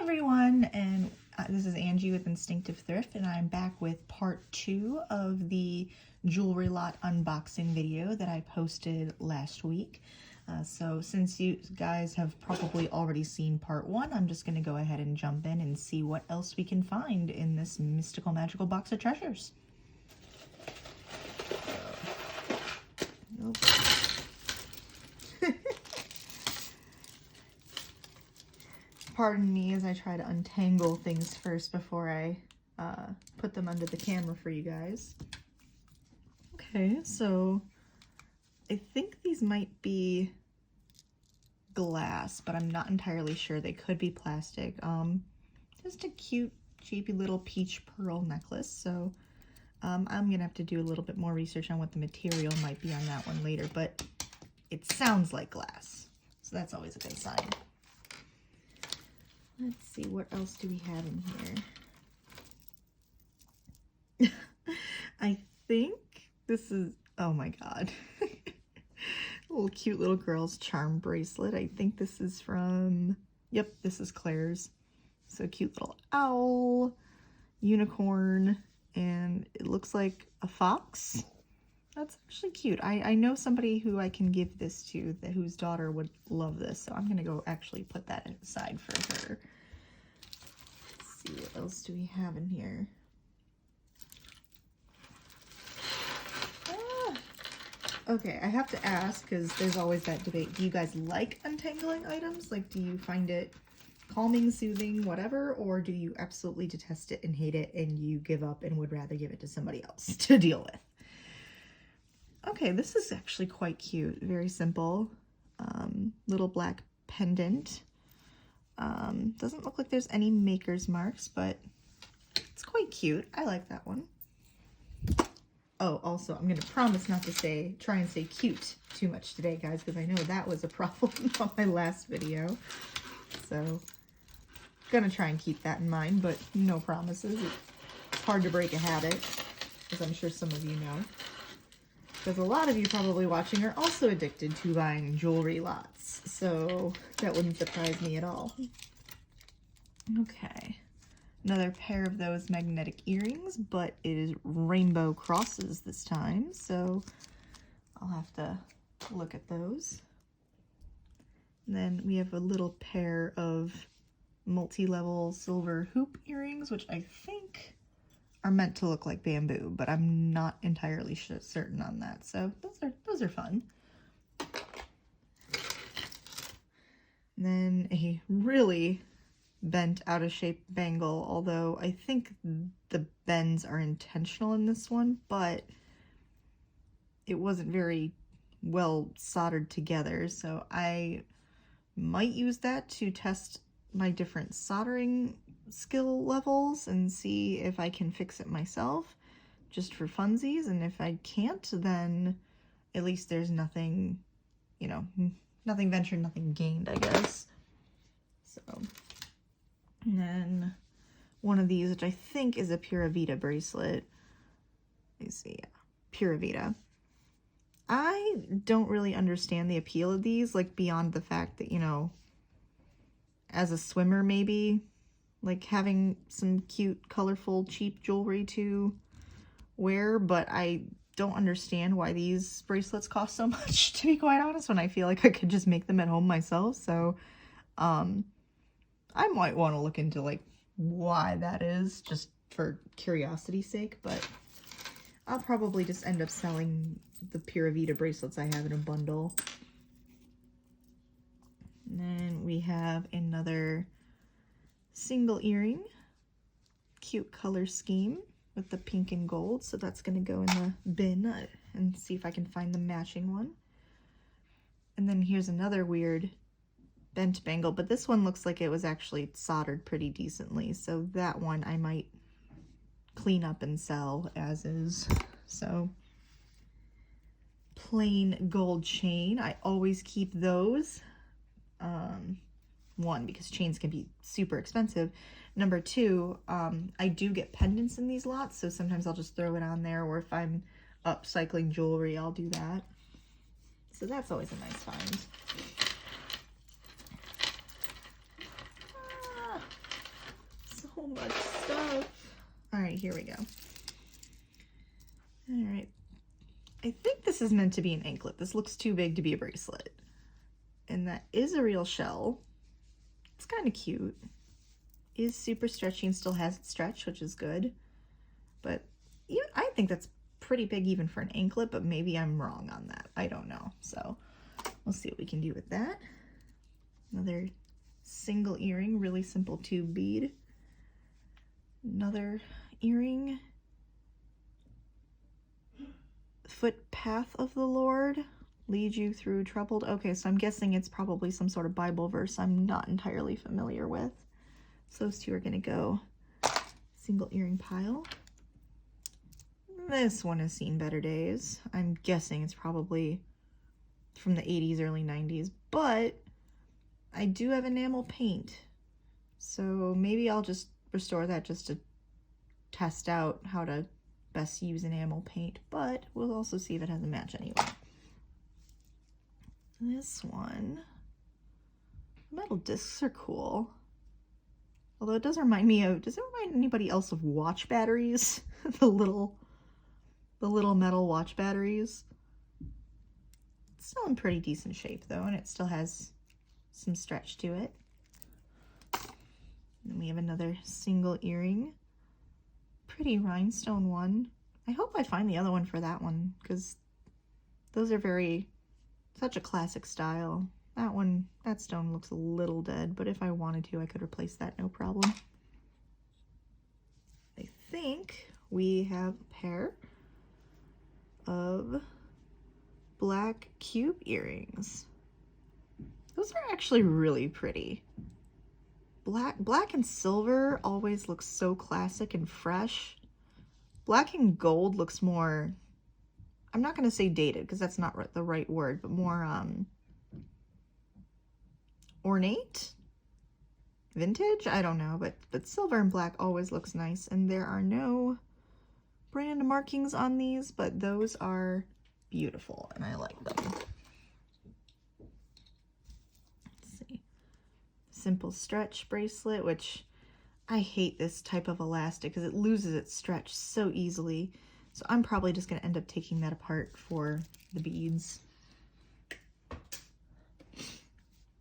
everyone, and this is Angie with Instinctive Thrift, and I'm back with part 2 of the jewelry lot unboxing video that I posted last week. So since you guys have probably already seen part 1, I'm just going to go ahead and jump in and see what else we can find in this mystical magical box of treasures. Pardon me as I try to untangle things first before I put them under the camera for you guys. Okay, so I think these might be glass, but I'm not entirely sure. They could be plastic. Just a cute, cheapy little peach pearl necklace. So I'm gonna have to do a little bit more research on what the material might be on that one later, but it sounds like glass, so that's always a good sign. Let's see, what else do we have in here? I think this is, oh my god. Little cute little girl's charm bracelet. I think this is from, yep, this is Claire's. So cute little owl, unicorn, and it looks like a fox. That's actually cute. I know somebody who I can give this to, whose daughter would love this, so I'm gonna go actually put that aside for her. Let's see, what else do we have in here? Okay, I have to ask, because there's always that debate. Do you guys like untangling items? Like, do you find it calming, soothing, whatever? Or do you absolutely detest it and hate it and you give up and would rather give it to somebody else to deal with? Okay, this is actually quite cute. Very simple. Little black pendant. Doesn't look like there's any maker's marks, but it's quite cute. I like that one. Oh, also, I'm going to promise not to try and say cute too much today, guys, because I know that was a problem on my last video. So, gonna try and keep that in mind, but no promises. It's hard to break a habit, as I'm sure some of you know. Because a lot of you probably watching are also addicted to buying jewelry lots, so that wouldn't surprise me at all. Okay. Another pair of those magnetic earrings, but it is rainbow crosses this time, so I'll have to look at those. And then we have a little pair of multi-level silver hoop earrings, which I think are meant to look like bamboo, but I'm not entirely certain on that, so those are fun. And then a really bent out of shape bangle, although I think the bends are intentional in this one, but it wasn't very well soldered together, so I might use that to test my different soldering skill levels and see if I can fix it myself just for funsies, and if I can't, then at least there's nothing, you know, nothing ventured, nothing gained, I guess. So, and then one of these, which I think is a Pura Vida bracelet. Let me see, yeah, Pura Vida. I don't really understand the appeal of these, like beyond the fact that, you know, as a swimmer maybe, like having some cute, colorful, cheap jewelry to wear, but I don't understand why these bracelets cost so much, to be quite honest, when I feel like I could just make them at home myself. So, I might want to look into, like, why that is, just for curiosity's sake, but I'll probably just end up selling the Pura Vida bracelets I have in a bundle. And then we have another single earring, cute color scheme with the pink and gold, so that's going to go in the bin and see if I can find the matching one. And then here's another weird bent bangle, but this one looks like it was actually soldered pretty decently, so that one I might clean up and sell as is. So, plain gold chain, I always keep those. One, because chains can be super expensive. Number two, I do get pendants in these lots, so sometimes I'll just throw it on there, or if I'm upcycling jewelry, I'll do that. So that's always a nice find. here we go. All right. I think this is meant to be an anklet. This looks too big to be a bracelet. And that is a real shell. It's kind of cute. Is super stretchy and still has its stretch, which is good. But yeah, I think that's pretty big even for an anklet, but maybe I'm wrong on that. I don't know. So we'll see what we can do with that. Another single earring, really simple tube bead. Another earring. Footpath of the Lord, lead you through troubled. Okay, so I'm guessing it's probably some sort of Bible verse I'm not entirely familiar with. So those two are going to go single earring pile. This one has seen better days. I'm guessing it's probably from the 80s, early 90s, but I do have enamel paint. So maybe I'll just restore that just to test out how to best use enamel paint, but we'll also see if it has a match anyway. This one, metal discs are cool. Although it does remind me of, does it remind anybody else of watch batteries? the little metal watch batteries. It's still in pretty decent shape though, and it still has some stretch to it. And then we have another single earring. Pretty rhinestone one. I hope I find the other one for that one, because those are such a classic style. That one, that stone looks a little dead, but if I wanted to, I could replace that, no problem. I think we have a pair of black cube earrings. Those are actually really pretty. Black and silver always looks so classic and fresh. Black and gold looks more, I'm not going to say dated because that's not the right word, but more ornate, vintage. I don't know, but silver and black always looks nice, and there are no brand markings on these, but those are beautiful and I like them. Let's see, simple stretch bracelet, which I hate this type of elastic because it loses its stretch so easily. So I'm probably just going to end up taking that apart for the beads.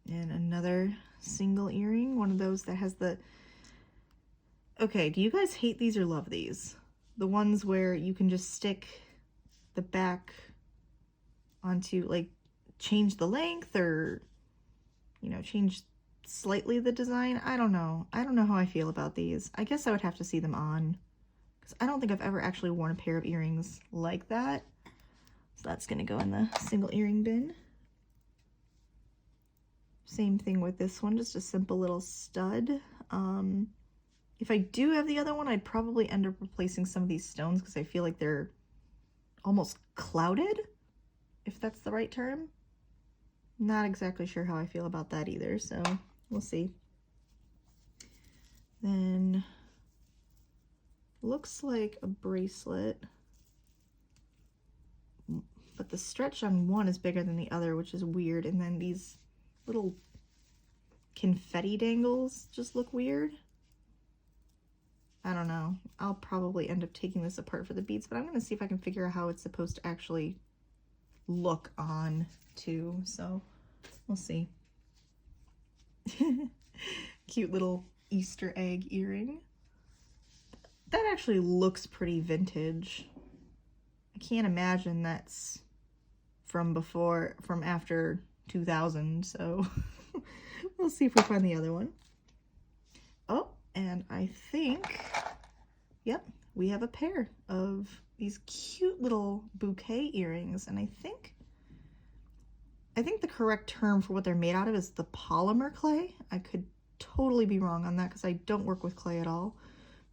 And another single earring, one of those that has the... Okay, do you guys hate these or love these? The ones where you can just stick the back onto, like, change the length or, you know, change slightly the design. I don't know. I don't know how I feel about these. I guess I would have to see them on, because I don't think I've ever actually worn a pair of earrings like that. So that's going to go in the single earring bin. Same thing with this one, just a simple little stud. If I do have the other one, I'd probably end up replacing some of these stones because I feel like they're almost clouded, if that's the right term. Not exactly sure how I feel about that either, so we'll see. Then looks like a bracelet, but the stretch on one is bigger than the other, which is weird. And then these little confetti dangles just look weird. I don't know. I'll probably end up taking this apart for the beads, but I'm going to see if I can figure out how it's supposed to actually look on too, so we'll see. Cute little Easter egg earring. That actually looks pretty vintage. I can't imagine that's from after 2000, so we'll see if we find the other one. Oh, and I think, yep, we have a pair of these cute little bouquet earrings, and I think the correct term for what they're made out of is the polymer clay. I could totally be wrong on that because I don't work with clay at all.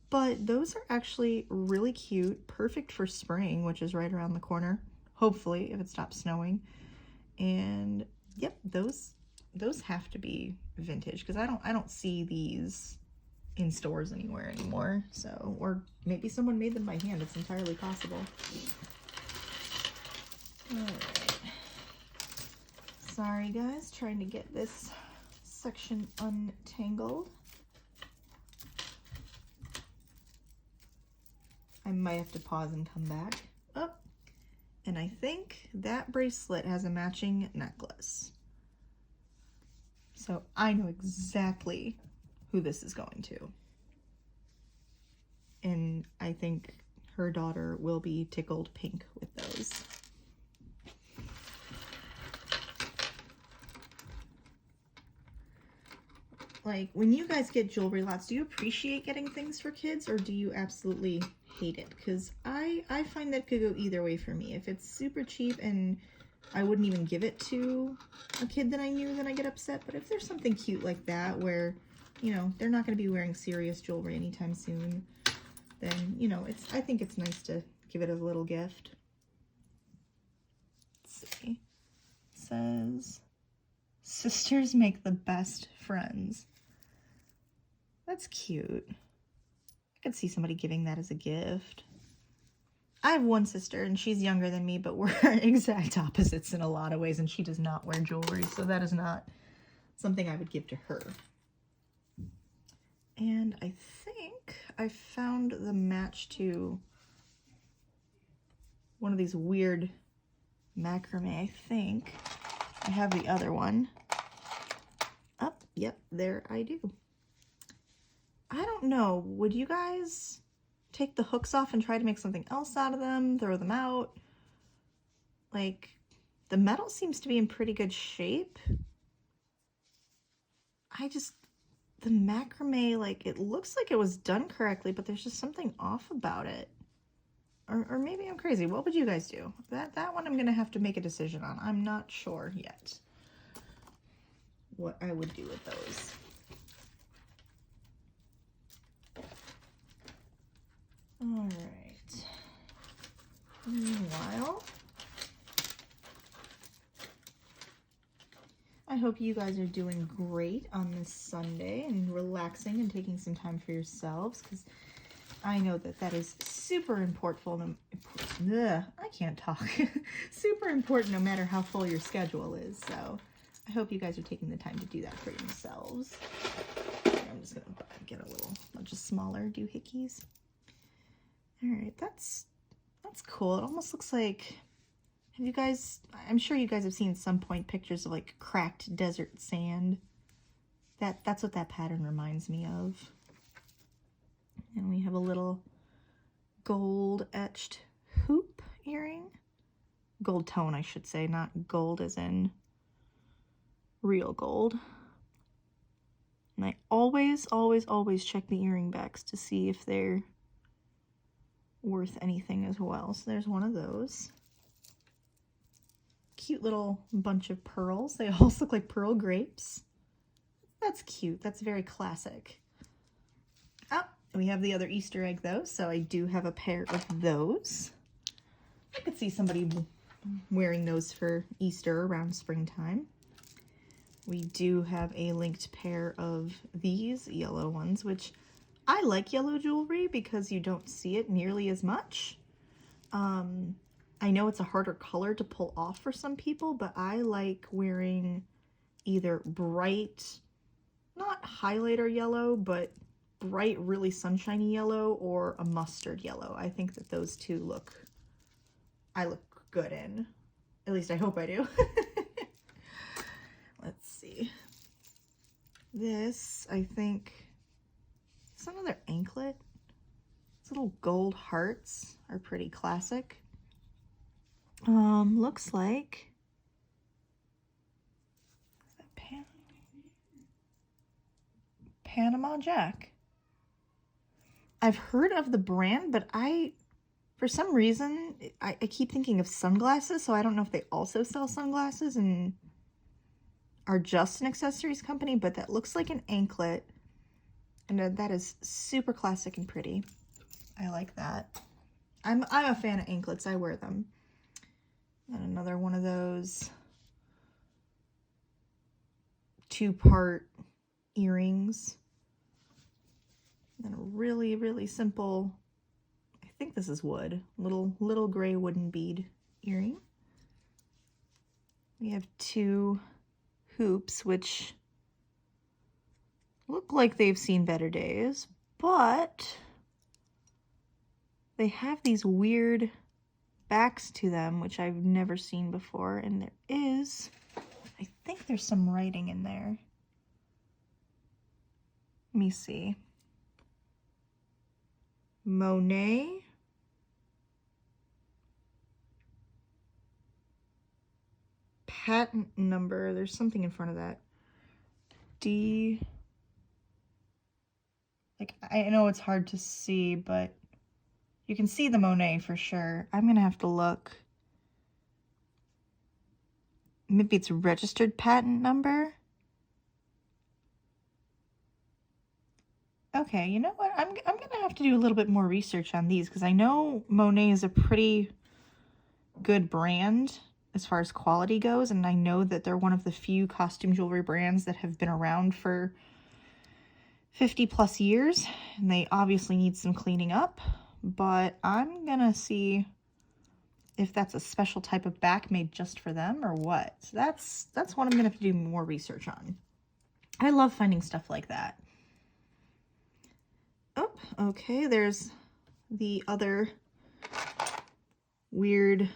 But those are actually really cute, perfect for spring, which is right around the corner, hopefully, if it stops snowing. And yep, those have to be vintage because I don't see these in stores anywhere anymore. So, or maybe someone made them by hand. It's entirely possible. All right. Sorry guys, trying to get this section untangled. might have to pause and come back. Oh, and I think that bracelet has a matching necklace. So I know exactly who this is going to. And I think her daughter will be tickled pink with those. Like, when you guys get jewelry lots, do you appreciate getting things for kids, or do you absolutely hate it? Because I find that could go either way for me. If it's super cheap and I wouldn't even give it to a kid that I knew, then I get upset. But if there's something cute like that where, you know, they're not going to be wearing serious jewelry anytime soon, then, you know, I think it's nice to give it a little gift. Let's see. It says, sisters make the best friends. That's cute. I could see somebody giving that as a gift. I have one sister, and she's younger than me, but we're exact opposites in a lot of ways, and she does not wear jewelry, so that is not something I would give to her. And I think I found the match to one of these weird macrame. I think I have the other one. Oh, yep, there I do. I don't know, would you guys take the hooks off and try to make something else out of them, throw them out? Like, the metal seems to be in pretty good shape. The macrame, like, it looks like it was done correctly, but there's just something off about it. Or maybe I'm crazy. What would you guys do? That one I'm gonna have to make a decision on. I'm not sure yet what I would do with those. All right. Meanwhile, I hope you guys are doing great on this Sunday and relaxing and taking some time for yourselves, because I know that is super important. I can't talk. Super important no matter how full your schedule is. So I hope you guys are taking the time to do that for yourselves. I'm just going to get a bunch of smaller doohickeys. All right, that's cool. It almost looks like, I'm sure you guys have seen at some point pictures of like cracked desert sand. That's what that pattern reminds me of. And we have a little gold etched hoop earring. Gold tone, I should say, not gold as in real gold. And I always check the earring backs to see if they're worth anything as well. So there's one of those. Cute little bunch of pearls. They all look like pearl grapes. That's cute. That's very classic. Oh, we have the other Easter egg though, so I do have a pair of those. I could see somebody wearing those for Easter around springtime. We do have a linked pair of these yellow ones, which I like yellow jewelry because you don't see it nearly as much. I know it's a harder color to pull off for some people, but I like wearing either bright, not highlighter yellow, but bright, really sunshiny yellow, or a mustard yellow. I think that those two I look good in. At least I hope I do. Let's see. This, I think, is another anklet. These little gold hearts are pretty classic. Looks like Panama Jack. I've heard of the brand, but for some reason, I keep thinking of sunglasses, so I don't know if they also sell sunglasses and are just an accessories company, but that looks like an anklet, and that is super classic and pretty. I like that. I'm a fan of anklets. I wear them. And another one of those two-part earrings. And a really simple, I think this is wood, little gray wooden bead earring. We have two hoops, which look like they've seen better days, but they have these weird backs to them, which I've never seen before. And there is, I think there's some writing in there. Let me see. Monet. Patent number. There's something in front of that. D. Like, I know it's hard to see, but you can see the Monet for sure. I'm gonna have to look. Maybe it's a registered patent number. Okay, you know what? I'm gonna have to do a little bit more research on these because I know Monet is a pretty good brand as far as quality goes, and I know that they're one of the few costume jewelry brands that have been around for 50 plus years, and they obviously need some cleaning up, but I'm gonna see if that's a special type of back made just for them or what. So that's what I'm gonna have to do more research on. I love finding stuff like that. Oh, okay, there's the other weird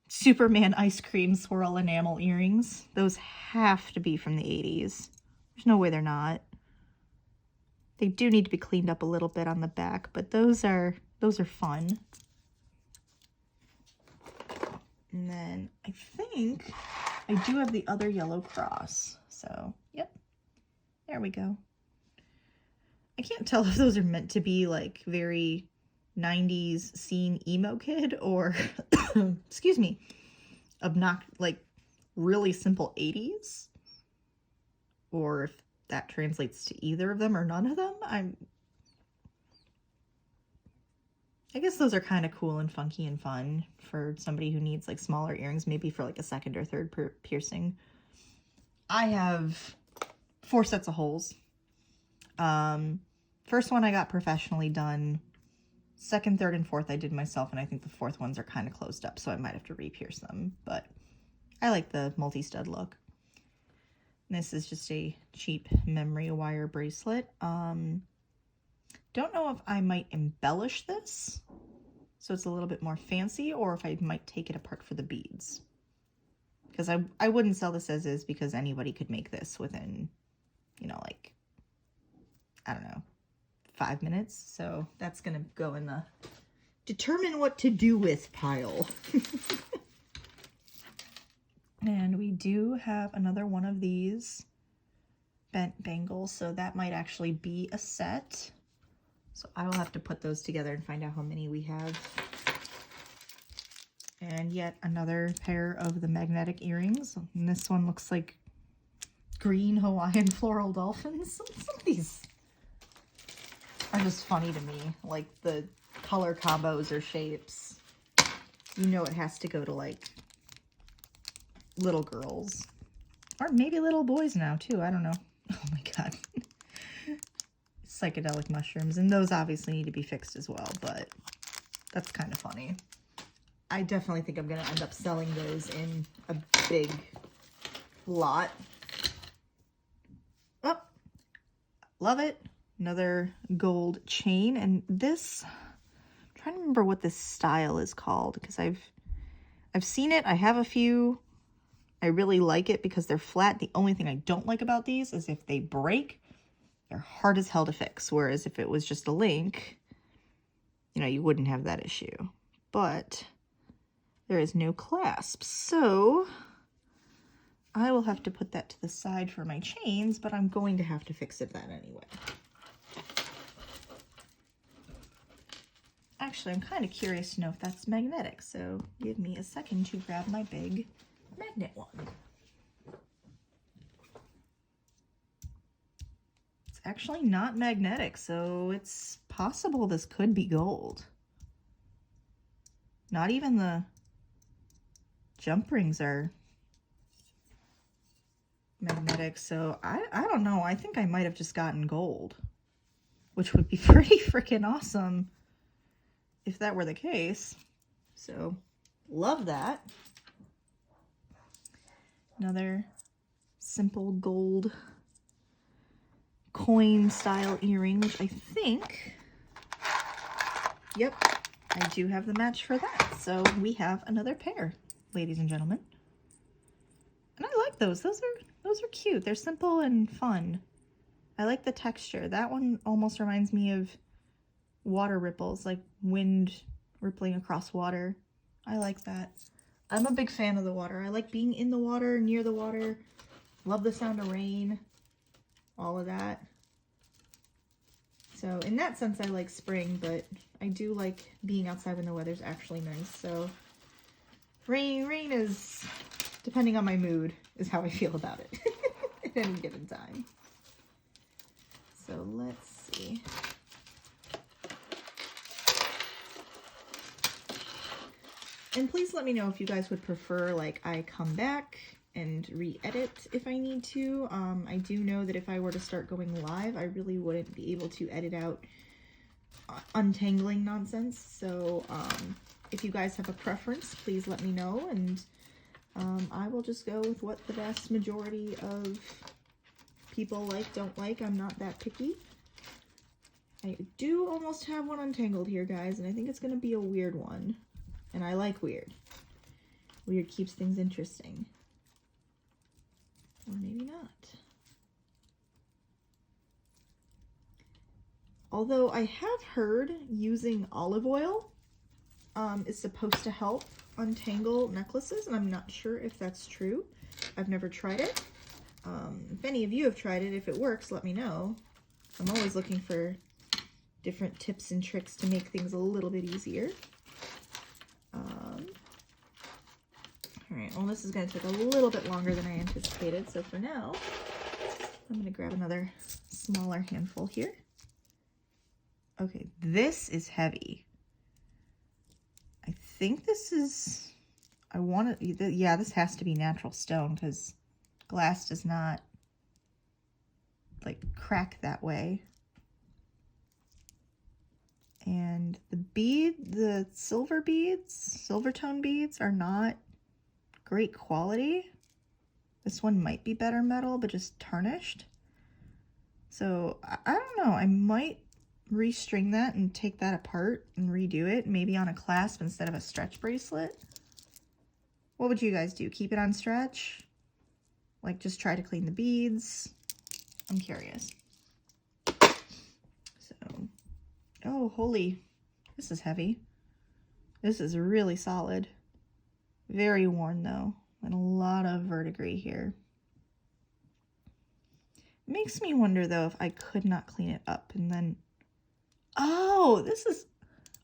Superman ice cream swirl enamel earrings. Those have to be from the 80s. There's no way they're not. They do need to be cleaned up a little bit on the back, but those are fun. And then I think I do have the other yellow cross. So, yep. There we go. I can't tell if those are meant to be like very 90s scene emo kid or excuse me, like really simple 80s, or if that translates to either of them or none of them. I guess those are kind of cool and funky and fun for somebody who needs like smaller earrings, maybe for like a second or third piercing. I have 4 sets of holes. First one I got professionally done. Second, third, and fourth I did myself, and I think the fourth ones are kind of closed up, so I might have to re-pierce them, but I like the multi-stud look. This is just a cheap memory wire bracelet. Don't know if I might embellish this so it's a little bit more fancy, or if I might take it apart for the beads. Because I wouldn't sell this as is, because anybody could make this within, you know, like, I don't know, 5 minutes. So that's going to go in the determine what to do with pile. And we do have another one of these bent bangles, so that might actually be a set. So I will have to put those together and find out how many we have. And yet another pair of the magnetic earrings. And this one looks like green Hawaiian floral dolphins. Some of these are just funny to me. Like the color combos or shapes. You know it has to go to like little girls. Or maybe little boys now too. I don't know. Oh my god. Psychedelic mushrooms. And those obviously need to be fixed as well, but that's kind of funny. I definitely think I'm going to end up selling those in a big lot. Oh, love it. Another gold chain. And this, I'm trying to remember what this style is called, because I've seen it. I have a few. I really like it because they're flat. The only thing I don't like about these is if they break, they're hard as hell to fix. Whereas if it was just a link, you know, you wouldn't have that issue. But there is no clasp. So I will have to put that to the side for my chains, but I'm going to have to fix it then anyway. Actually, I'm kind of curious to know if that's magnetic. So give me a second to grab my big magnet one. It's actually not magnetic, so it's possible this could be gold. Not even the jump rings are magnetic, so I don't know. I think I might have just gotten gold, which would be pretty freaking awesome if that were the case. So love that. Another simple gold coin style earring, which I think yep, I do have the match for that. So we have another pair, ladies and gentlemen. And I like those. Those are cute. They're simple and fun. I like the texture. That one almost reminds me of water ripples, like wind rippling across water. I like that. I'm a big fan of the water. I like being in the water, near the water. Love the sound of rain. All of that. So in that sense, I like spring, but I do like being outside when the weather's actually nice. So rain is, depending on my mood, is how I feel about it at any given time. So let's see. And please let me know if you guys would prefer, like, I come back and re-edit if I need to. I do know that if I were to start going live, I really wouldn't be able to edit out untangling nonsense. So if you guys have a preference, please let me know, and I will just go with what the vast majority of people like, don't like. I'm not that picky. I do almost have one untangled here, guys, and I think it's going to be a weird one. And I like weird. Weird keeps things interesting. Or maybe not. Although I have heard using olive oil is supposed to help untangle necklaces, and I'm not sure if that's true. I've never tried it. If any of you have tried it, if it works, let me know. I'm always looking for different tips and tricks to make things a little bit easier. All right, well, this is going to take a little bit longer than I anticipated, so for now, I'm going to grab another smaller handful here. Okay, this is heavy. I think this is, yeah, this has to be natural stone, because glass does not, like, crack that way. And the silver tone beads are not great quality. This one might be better metal, but just tarnished. So I don't know, I might restring that and take that apart and redo it, maybe on a clasp instead of a stretch bracelet. What would you guys do? Keep it on stretch? Like, just try to clean the beads? I'm curious. So, oh, holy, this is heavy. This is really solid. Very worn though, and a lot of verdigris here. Makes me wonder though if I could not clean it up and then, oh, this is,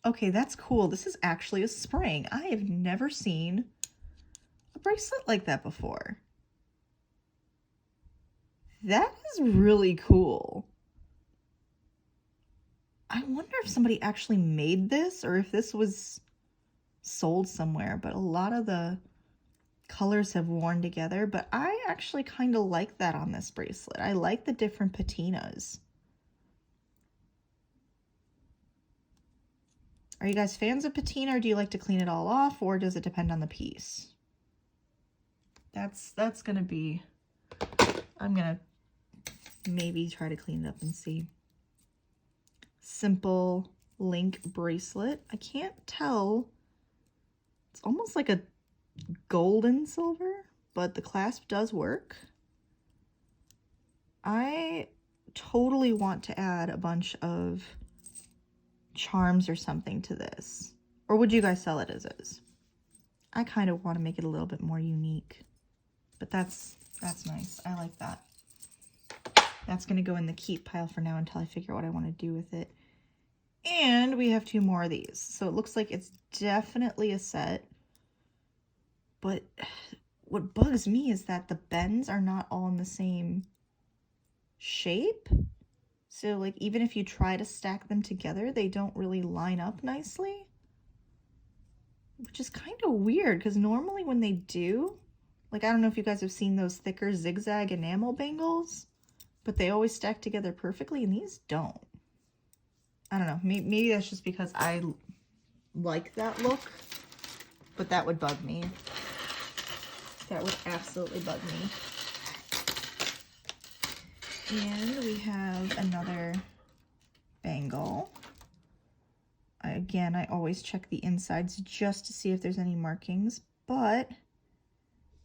okay, that's cool. This is actually a spring. I have never seen a bracelet like that before. That is really cool. I wonder if somebody actually made this or if this was sold somewhere, but a lot of the colors have worn together, but I actually kind of like that on this bracelet. I like the different patinas. Are you guys fans of patina, or do you like to clean it all off, or does it depend on the piece? That's gonna be, I'm gonna maybe try to clean it up and see. Simple link bracelet. I can't tell. It's almost like a gold and silver, but the clasp does work. I totally want to add a bunch of charms or something to this. Or would you guys sell it as is? I kind of want to make it a little bit more unique, but that's nice. I like that. That's going to go in the keep pile for now until I figure out what I want to do with it. And we have 2 more of these. So it looks like it's definitely a set. But what bugs me is that the bends are not all in the same shape. So, like, even if you try to stack them together, they don't really line up nicely. Which is kind of weird, because normally when they do, like, I don't know if you guys have seen those thicker zigzag enamel bangles, but they always stack together perfectly, and these don't. I don't know, maybe that's just because I like that look, but that would bug me. That would absolutely bug me. And we have another bangle. again, I always check the insides just to see if there's any markings, but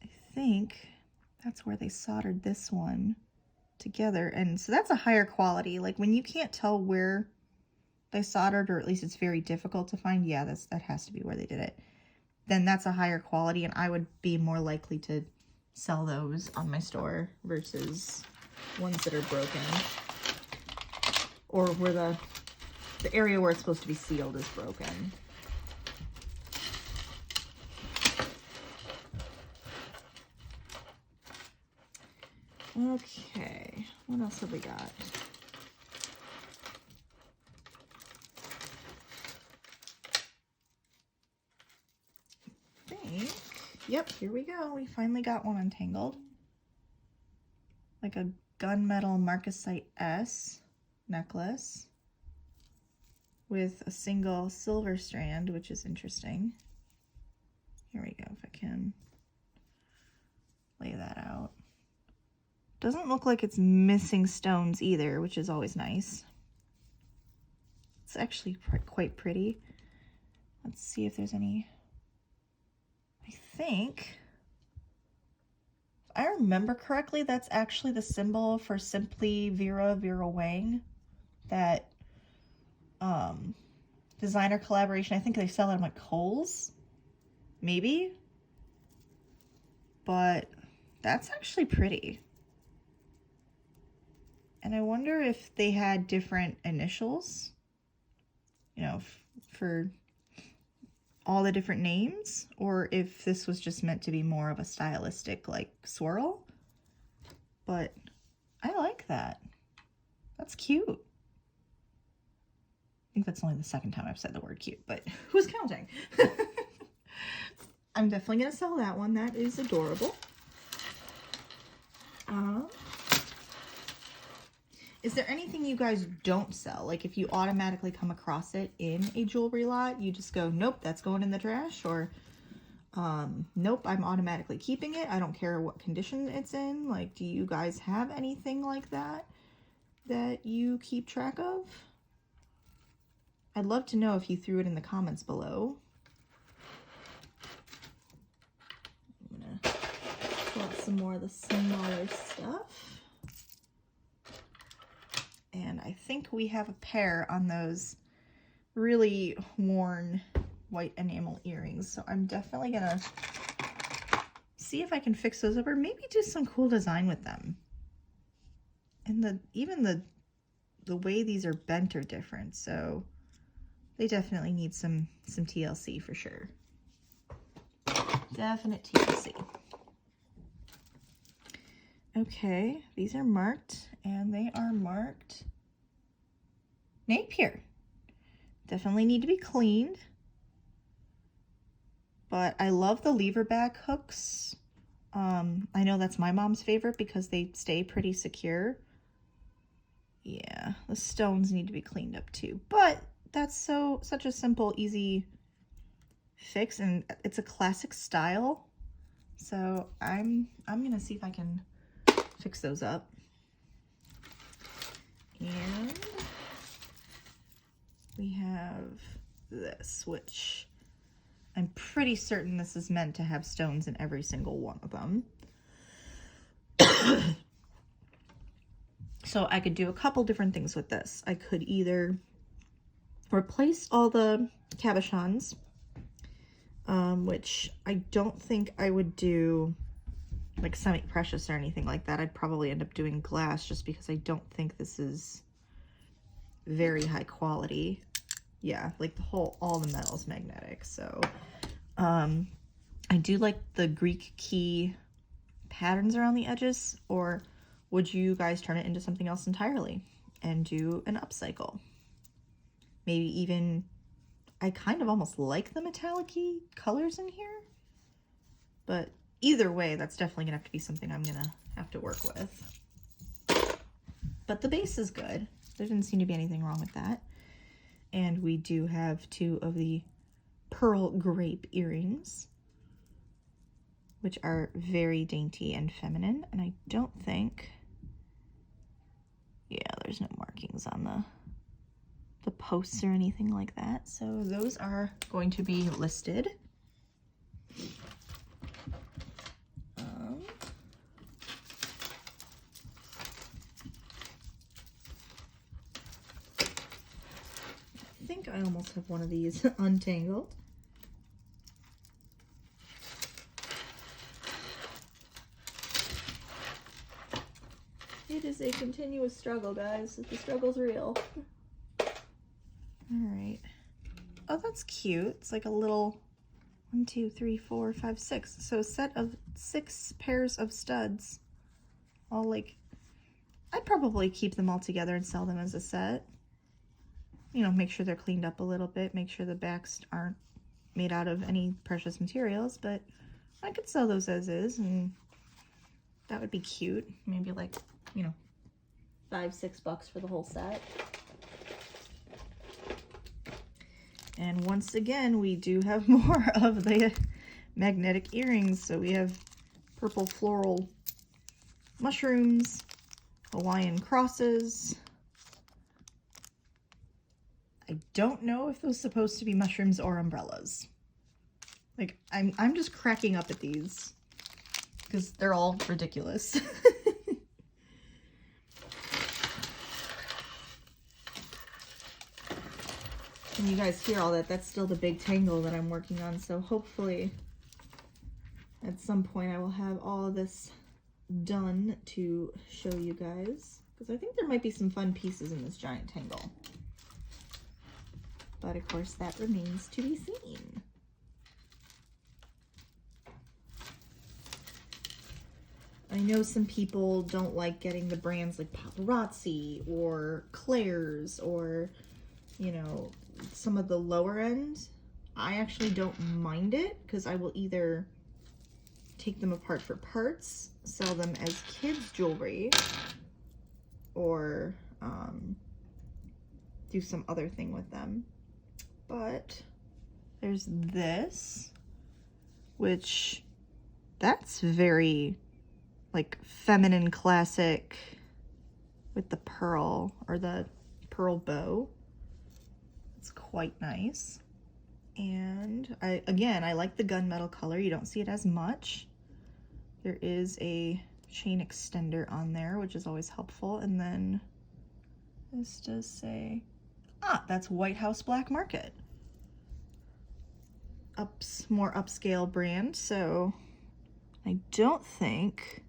I think that's where they soldered this one together. And so that's a higher quality. Like when you can't tell where they soldered, or at least it's very difficult to find, yeah, that has to be where they did it. Then that's a higher quality, and I would be more likely to sell those on my store versus ones that are broken, or where the area where it's supposed to be sealed is broken. Okay, what else have we got? Yep, here we go. We finally got one untangled. Like a gunmetal marcasite S necklace with a single silver strand, which is interesting. Here we go, if I can lay that out. Doesn't look like it's missing stones either, which is always nice. It's actually quite pretty. Let's see if there's any. I think, if I remember correctly, that's actually the symbol for Simply Vera Wang, that designer collaboration. I think they sell it on like Kohl's, maybe, but that's actually pretty. And I wonder if they had different initials, you know, for all the different names, or if this was just meant to be more of a stylistic like swirl. But I like that. That's cute. I think that's only the second time I've said the word cute, but who's counting? I'm definitely gonna sell that one. That is adorable. Is there anything you guys don't sell? Like if you automatically come across it in a jewelry lot, you just go, nope, that's going in the trash, or nope, I'm automatically keeping it. I don't care what condition it's in. Like, do you guys have anything like that that you keep track of? I'd love to know if you threw it in the comments below. I'm gonna pull out some more of the smaller stuff. And I think we have a pair on those really worn white enamel earrings. So I'm definitely gonna see if I can fix those up, or maybe do some cool design with them. And even the way these are bent are different, so they definitely need some TLC for sure. Definite TLC. Okay, these are marked, and they are marked Napier. Definitely need to be cleaned. But I love the lever back hooks. I know that's my mom's favorite because they stay pretty secure. Yeah, the stones need to be cleaned up too. But that's such a simple, easy fix, and it's a classic style. So I'm gonna see if I can fix those up. And we have this, which I'm pretty certain this is meant to have stones in every single one of them. So I could do a couple different things with this. I could either replace all the cabochons, which I don't think I would do like semi-precious or anything like that. I'd probably end up doing glass just because I don't think this is very high quality. Yeah, like all the metal's magnetic. So I do like the Greek key patterns around the edges, or would you guys turn it into something else entirely and do an upcycle? Maybe even, I kind of almost like the metallic-y colors in here, but either way, that's definitely gonna have to be something I'm gonna have to work with. But the base is good. There didn't seem to be anything wrong with that. And we do have two of the pearl grape earrings, which are very dainty and feminine. And I don't think, yeah, there's no markings on the posts or anything like that. So those are going to be listed. I think I almost have one of these untangled. It is a continuous struggle, guys. The struggle's real. All right. Oh, that's cute. It's like a little 1, 2, 3, 4, 5, 6. So a set of 6 pairs of studs. All like, I'd probably keep them all together and sell them as a set. You know, make sure they're cleaned up a little bit. Make sure the backs aren't made out of any precious materials. But I could sell those as is, and that would be cute. Maybe like, you know, $5, $6 for the whole set. And once again, we do have more of the magnetic earrings. So we have purple floral mushrooms, Hawaiian crosses. I don't know if those are supposed to be mushrooms or umbrellas. Like, I'm just cracking up at these because they're all ridiculous. And you guys hear all that, that's still the big tangle that I'm working on. So hopefully at some point I will have all of this done to show you guys, because I think there might be some fun pieces in this giant tangle. But of course that remains to be seen. I know some people don't like getting the brands like Paparazzi or Claire's or, you know, some of the lower end. I actually don't mind it because I will either take them apart for parts, sell them as kids jewelry, or do some other thing with them. But there's this, which that's very like feminine classic with the pearl or the pearl bow. It's quite nice. And I like the gunmetal color. You don't see it as much. There is a chain extender on there, which is always helpful. And then this does say, that's White House Black Market. More upscale brand. So I don't think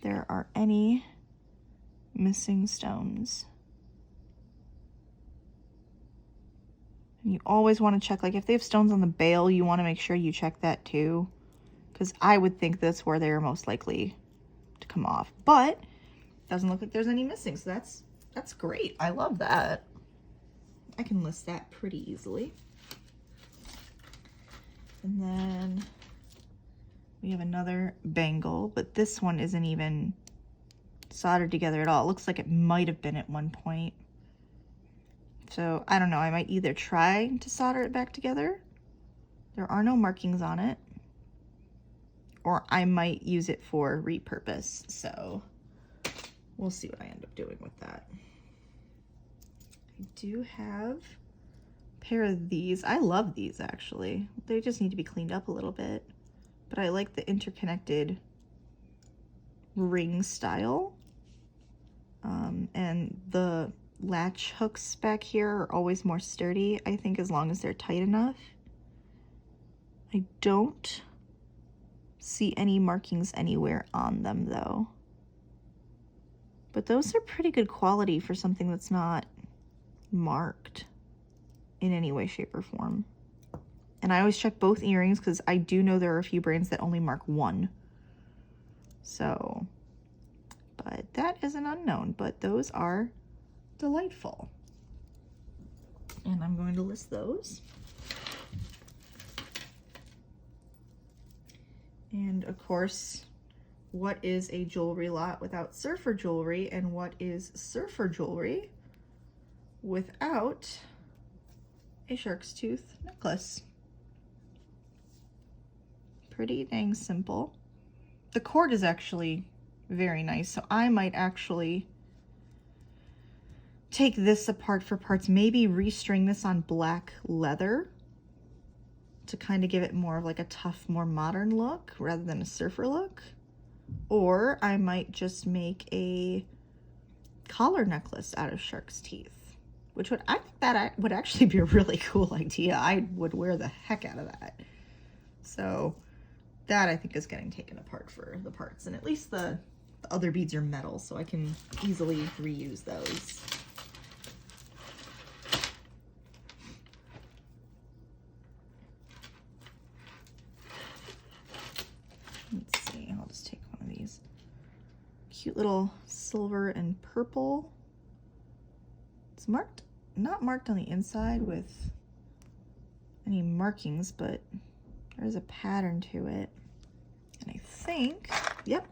there are any missing stones. And you always want to check, like if they have stones on the bail, you want to make sure you check that too. Because I would think that's where they are most likely to come off. But it doesn't look like there's any missing, so that's great. I love that. I can list that pretty easily. And then we have another bangle, but this one isn't even soldered together at all. It looks like it might have been at one point. So I don't know, I might either try to solder it back together. There are no markings on it. Or I might use it for repurpose. So we'll see what I end up doing with that. I do have a pair of these. I love these actually. They just need to be cleaned up a little bit. But I like the interconnected ring style. And the latch hooks back here are always more sturdy, I think, as long as they're tight enough. I don't see any markings anywhere on them though. But those are pretty good quality for something that's not marked in any way, shape, or form. And I always check both earrings because I do know there are a few brands that only mark one. So, but that is an unknown, but those are delightful. And I'm going to list those. And of course, what is a jewelry lot without surfer jewelry, and what is surfer jewelry without a shark's tooth necklace? Pretty dang simple. The cord is actually very nice, so I might actually take this apart for parts, maybe restring this on black leather to kind of give it more of like a tough, more modern look rather than a surfer look. Or I might just make a collar necklace out of shark's teeth, which I think that would actually be a really cool idea. I would wear the heck out of that. So that I think is getting taken apart for the parts, and at least the other beads are metal, so I can easily reuse those. Let's see, I'll just take one of these. Cute little silver and purple. It's marked, not marked on the inside with any markings, but there's a pattern to it. And I think, yep,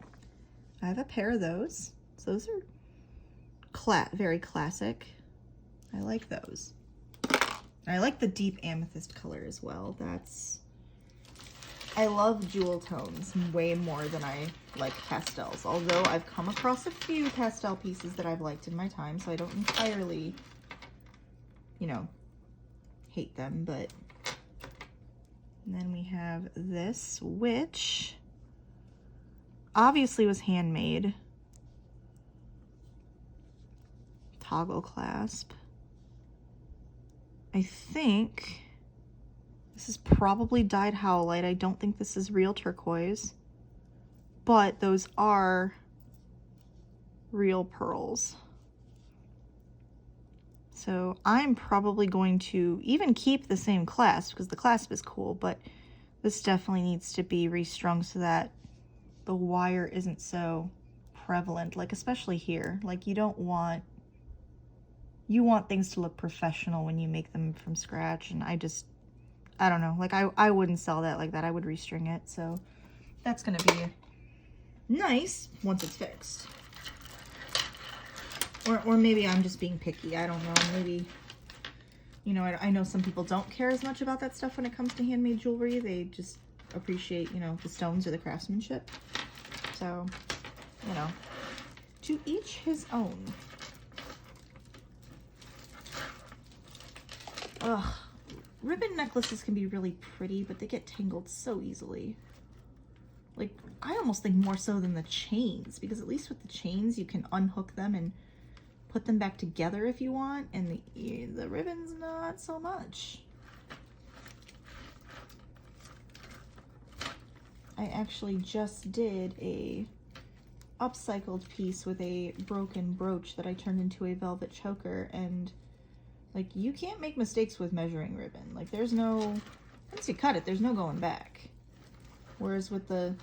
I have a pair of those. So those are very classic. I like those. And I like the deep amethyst color as well. I love jewel tones way more than I like pastels, although I've come across a few pastel pieces that I've liked in my time, so I don't entirely, you know, hate them. But and then we have this, which obviously was handmade. Toggle clasp. I think this is probably dyed howlite. I don't think this is real turquoise, but those are real pearls. So I'm probably going to even keep the same clasp because the clasp is cool, but this definitely needs to be restrung so that the wire isn't so prevalent, like especially here. Like you want things to look professional when you make them from scratch, and I don't know, like I wouldn't sell that like that. I would restring it, so that's gonna be nice once it's fixed. Or maybe I'm just being picky, I don't know. Maybe, you know, I know some people don't care as much about that stuff when it comes to handmade jewelry. They just appreciate, you know, the stones or the craftsmanship. So, you know, to each his own. Ugh. Ribbon necklaces can be really pretty, but they get tangled so easily. Like, I almost think more so than the chains, because at least with the chains you can unhook them and put them back together if you want, and the ribbons, not so much. I actually just did a upcycled piece with a broken brooch that I turned into a velvet choker, and like, you can't make mistakes with measuring ribbon. Like, there's no, once you cut it, there's no going back. Whereas with the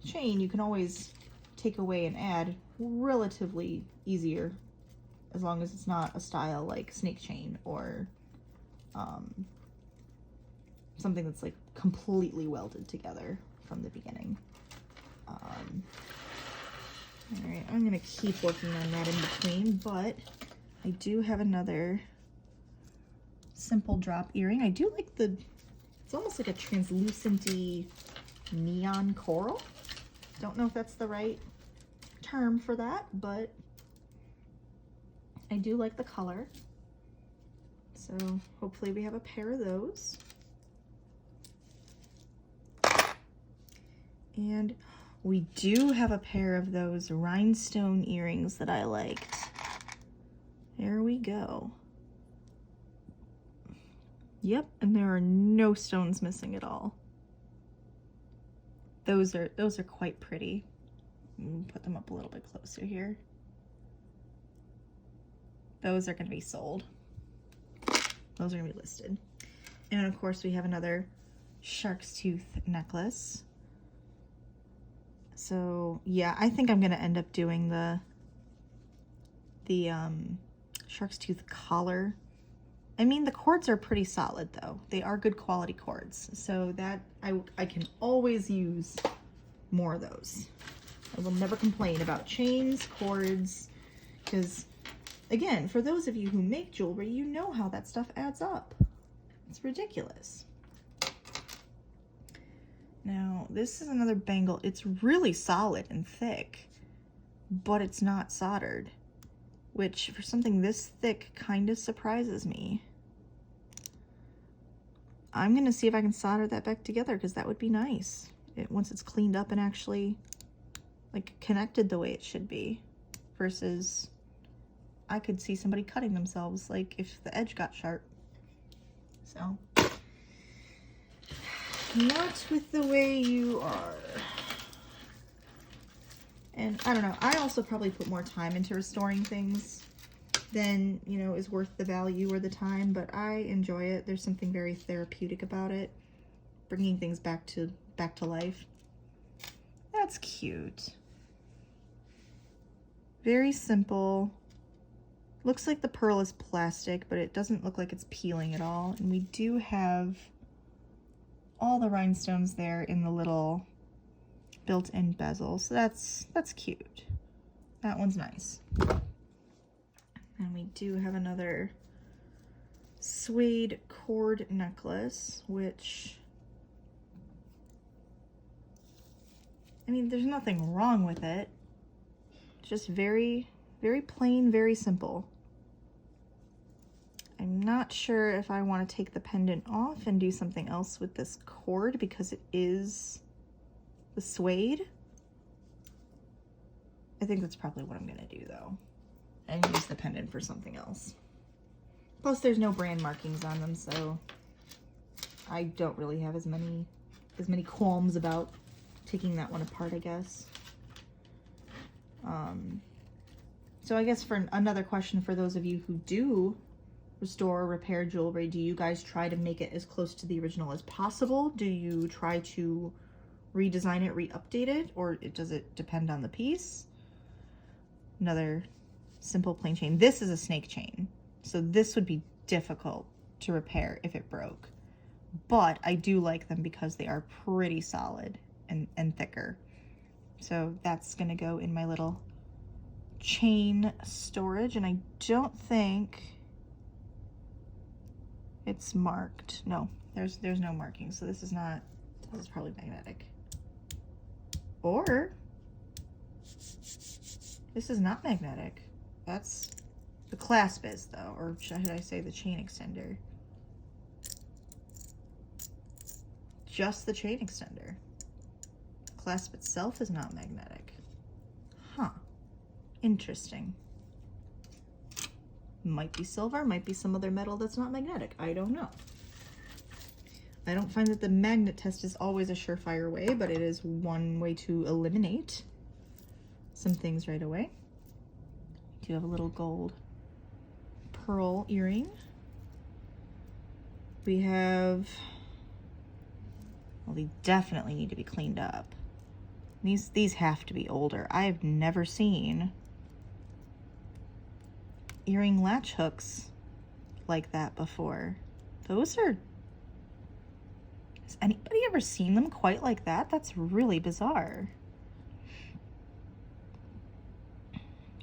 chain, you can always take away and add relatively easier, as long as it's not a style like snake chain or something that's like completely welded together from the beginning. All right, I'm gonna keep working on that in between, but I do have another simple drop earring. I do like it's almost like a translucent-y neon coral. Don't know if that's the right term for that, but I do like the color. So hopefully we have a pair of those. And we do have a pair of those rhinestone earrings that I liked. There we go. Yep, and there are no stones missing at all. Those are quite pretty. Put them up a little bit closer here. Those are going to be sold. Those are going to be listed. And of course we have another shark's tooth necklace. So yeah, I think I'm going to end up doing the shark's tooth collar. I mean, the cords are pretty solid though. They are good quality cords. So that I can always use more of those. I will never complain about chains, cords, because again, for those of you who make jewelry, you know how that stuff adds up. It's ridiculous. Now, this is another bangle. It's really solid and thick, but it's not soldered. which for something this thick kind of surprises me. I'm gonna see if I can solder that back together because that would be nice. Once it's cleaned up and actually like connected the way it should be, versus I could see somebody cutting themselves like if the edge got sharp. So, not with the way you are. And I don't know, I also probably put more time into restoring things than, you know, is worth the value or the time, but I enjoy it. There's something very therapeutic about it, bringing things back to life. That's cute. Very simple. Looks like the pearl is plastic, but it doesn't look like it's peeling at all. And we do have all the rhinestones there in the little built-in bezel, so that's cute. That one's nice. And we do have another suede cord necklace, which, I mean, there's nothing wrong with it. It's just very, very plain, very simple. I'm not sure if I want to take the pendant off and do something else with this cord because it is the suede. I think that's probably what I'm gonna do though, and use the pendant for something else. Plus there's no brand markings on them, so I don't really have as many qualms about taking that one apart, I guess. So I guess for another question for those of you who do restore or repair jewelry, do you guys try to make it as close to the original as possible? Do you try to redesign it, re-update it, or does it depend on the piece? Another simple plain chain. This is a snake chain, so this would be difficult to repair if it broke. But I do like them because they are pretty solid and thicker. So that's gonna go in my little chain storage, and I don't think it's marked. No, there's no marking, so this is probably magnetic. Or this is not magnetic. That's the clasp is though, or should I say the chain extender? Just the chain extender. The clasp itself is not magnetic. Huh. Interesting. Might be silver, might be some other metal that's not magnetic. I don't know. I don't find that the magnet test is always a surefire way, but it is one way to eliminate some things right away. We do have a little gold pearl earring. We have, well, they definitely need to be cleaned up. These have to be older. I have never seen earring latch hooks like that before. Those are, has anybody ever seen them quite like that? That's really bizarre.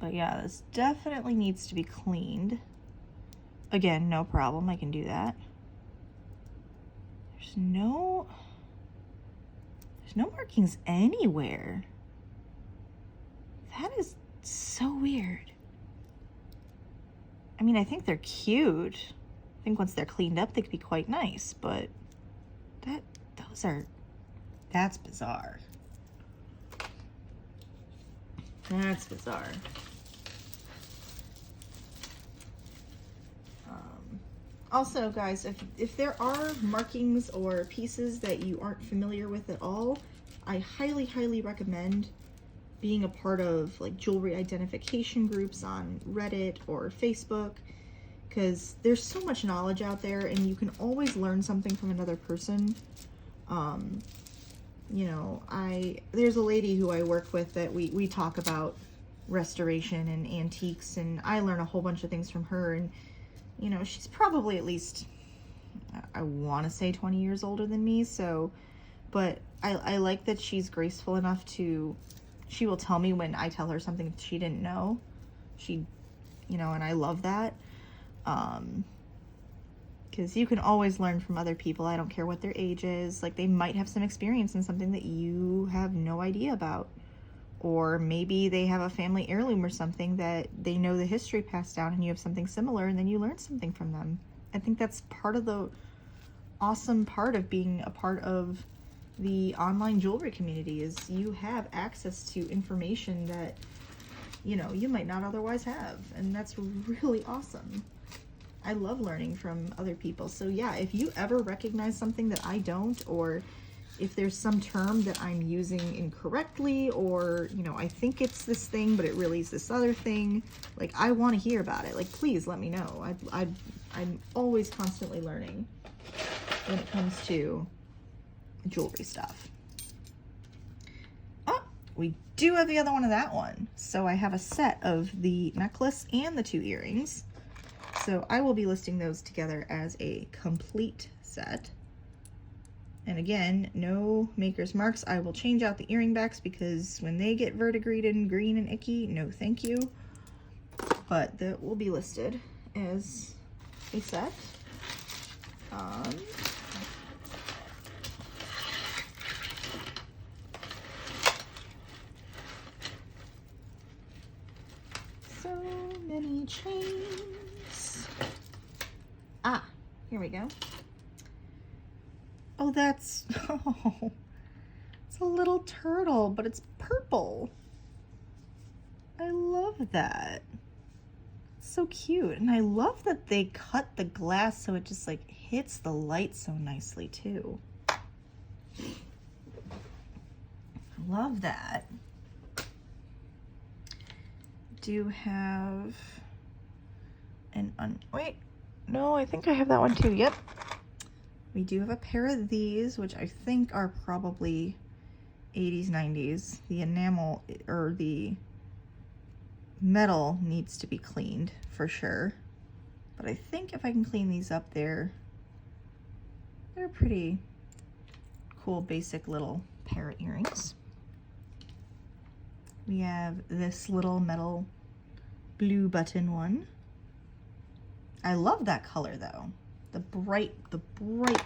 But yeah, this definitely needs to be cleaned. Again, no problem, I can do that. There's no markings anywhere. That is so weird. I mean, I think they're cute. I think once they're cleaned up, they could be quite nice, but that's bizarre. That's bizarre. Also, guys, if there are markings or pieces that you aren't familiar with at all, I highly, highly recommend being a part of like jewelry identification groups on Reddit or Facebook, because there's so much knowledge out there and you can always learn something from another person. You know, there's a lady who I work with that we talk about restoration and antiques, and I learn a whole bunch of things from her. And you know, she's probably at least, I want to say 20 years older than me, so, but I like that she's graceful enough to, she will tell me when I tell her something she didn't know. She, you know, and I love that. Because you can always learn from other people. I don't care what their age is. Like, they might have some experience in something that you have no idea about. Or maybe they have a family heirloom or something that they know the history passed down, and you have something similar, and then you learn something from them. I think that's part of the awesome part of being a part of the online jewelry community, is you have access to information that, you know, you might not otherwise have. And that's really awesome. I love learning from other people. So yeah, if you ever recognize something that I don't, or if there's some term that I'm using incorrectly, or, you know, I think it's this thing, but it really is this other thing, like, I want to hear about it. Like, please let me know. I'm always constantly learning when it comes to jewelry stuff. Oh, we do have the other one of that one. So I have a set of the necklace and the 2 earrings. So I will be listing those together as a complete set. And again, no maker's marks. I will change out the earring backs because when they get verdigreed and green and icky, no thank you. But that will be listed as a set. So many chains. Ah, here we go. Oh, that's, oh, it's a little turtle, but it's purple. I love that. It's so cute. And I love that they cut the glass so it just like hits the light so nicely too. Love that. Do have an wait, no, I think I have that one too. Yep. We do have a pair of these, which I think are probably 80s, 90s. The enamel, or the metal, needs to be cleaned for sure. But I think if I can clean these up, they're pretty cool, basic little pair of earrings. We have this little metal blue button one. I love that color though. The bright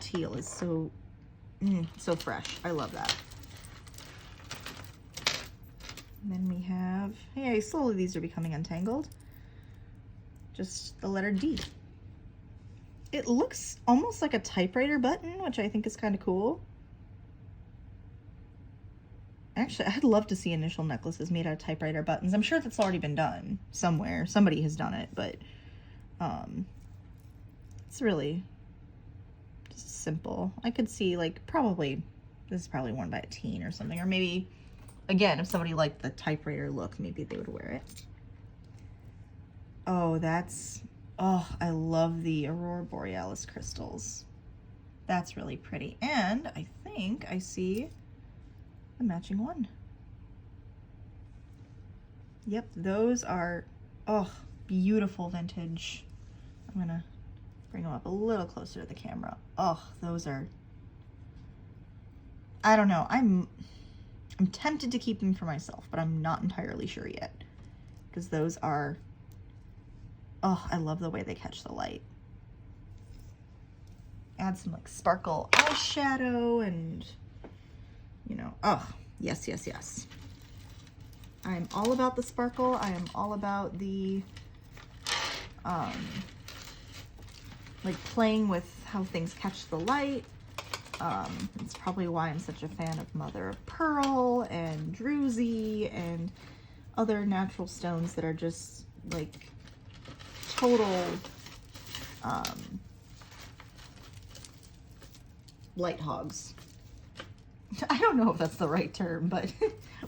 teal is so, so fresh. I love that. And then we have, hey, slowly these are becoming untangled. Just the letter D. It looks almost like a typewriter button, which I think is kind of cool. Actually, I'd love to see initial necklaces made out of typewriter buttons. I'm sure that's already been done somewhere. Somebody has done it, but it's really just simple. I could see, like, probably, this is probably worn by a teen or something. Or maybe, again, if somebody liked the typewriter look, maybe they would wear it. Oh, that's, oh, I love the Aurora Borealis crystals. That's really pretty. And I think I see the matching one. Yep, those are, oh, beautiful vintage. I'm gonna bring them up a little closer to the camera. Oh, those are, I don't know. I'm tempted to keep them for myself, but I'm not entirely sure yet. Because those are, oh, I love the way they catch the light. Add some like sparkle eyeshadow and, you know, oh, yes, yes, yes. I'm all about the sparkle. I am all about the, like playing with how things catch the light. It's probably why I'm such a fan of Mother of Pearl and Druzy and other natural stones that are just like total light hogs. I don't know if that's the right term, but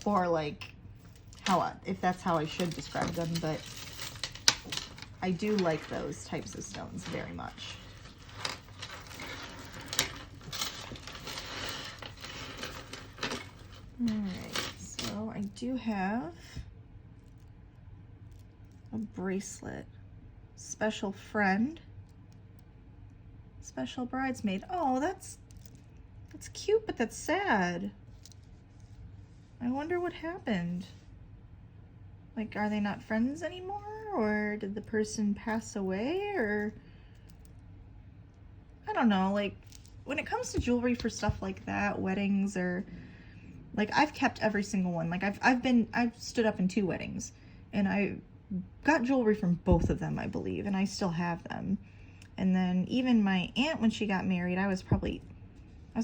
or like how, if that's how I should describe them, but I do like those types of stones very much. Alright, so I do have a bracelet. Special friend. Special bridesmaid. Oh, that's cute, but that's sad. I wonder what happened. Like, are they not friends anymore? Or did the person pass away? Or I don't know, like when it comes to jewelry for stuff like that, weddings or Like, I've kept every single one. Like, I've stood up in 2 weddings, and I got jewelry from both of them, I believe, and I still have them. And then even my aunt, when she got married, I was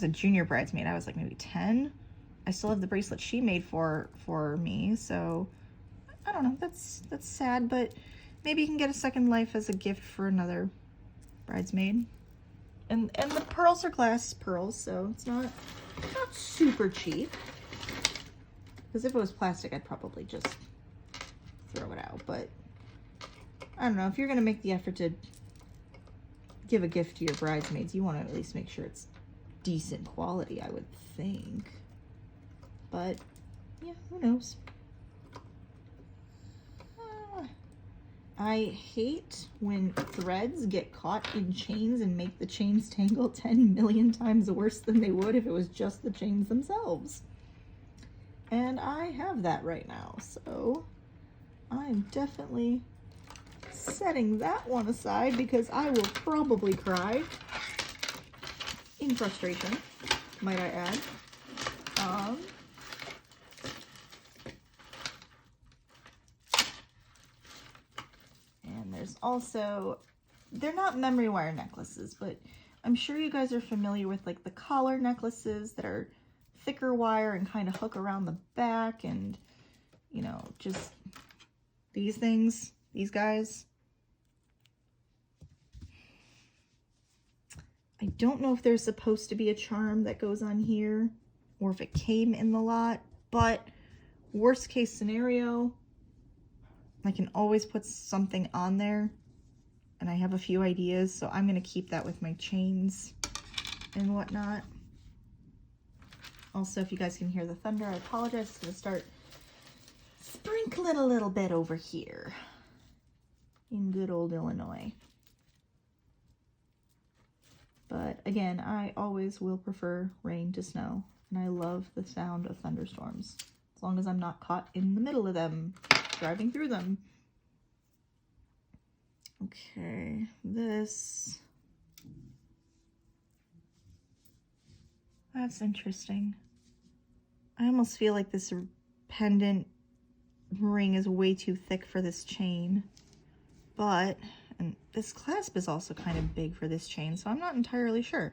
a junior bridesmaid. I was like maybe 10. I still have the bracelet she made for me, so I don't know. That's sad, but maybe you can get a second life as a gift for another bridesmaid. And the pearls are glass pearls, so it's not super cheap. Because if it was plastic, I'd probably just throw it out. But I don't know. If you're going to make the effort to give a gift to your bridesmaids, you want to at least make sure it's decent quality, I would think. But yeah, who knows? I hate when threads get caught in chains and make the chains tangle 10 million times worse than they would if it was just the chains themselves. And I have that right now, so I'm definitely setting that one aside because I will probably cry in frustration, might I add. And there's also, they're not memory wire necklaces, but I'm sure you guys are familiar with like the collar necklaces that are thicker wire and kind of hook around the back, and you know, just these things, these guys. I don't know if there's supposed to be a charm that goes on here or if it came in the lot, but worst case scenario, I can always put something on there, and I have a few ideas, so I'm going to keep that with my chains and whatnot. Also, if you guys can hear the thunder, I apologize. It's going to start sprinkling a little bit over here in good old Illinois. But again, I always will prefer rain to snow, and I love the sound of thunderstorms, as long as I'm not caught in the middle of them, driving through them. Okay, this, that's interesting. I almost feel like this pendant ring is way too thick for this chain, but, and this clasp is also kind of big for this chain, so I'm not entirely sure.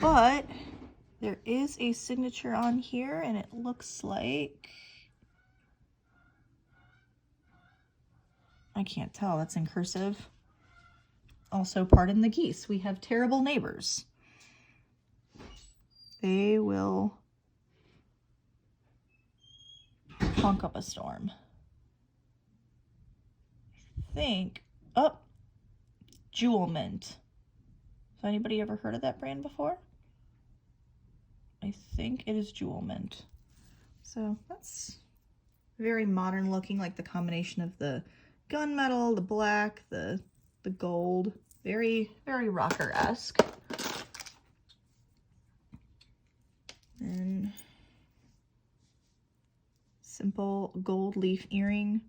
But there is a signature on here, and it looks like, I can't tell, that's in cursive. Also, pardon the geese, we have terrible neighbors. They will honk up a storm. I think, oh, Jewel Mint. Has anybody ever heard of that brand before? I think it is Jewel Mint. So that's very modern looking, like the combination of the gunmetal, the black, the gold. Very, very rocker-esque. And simple gold leaf earring.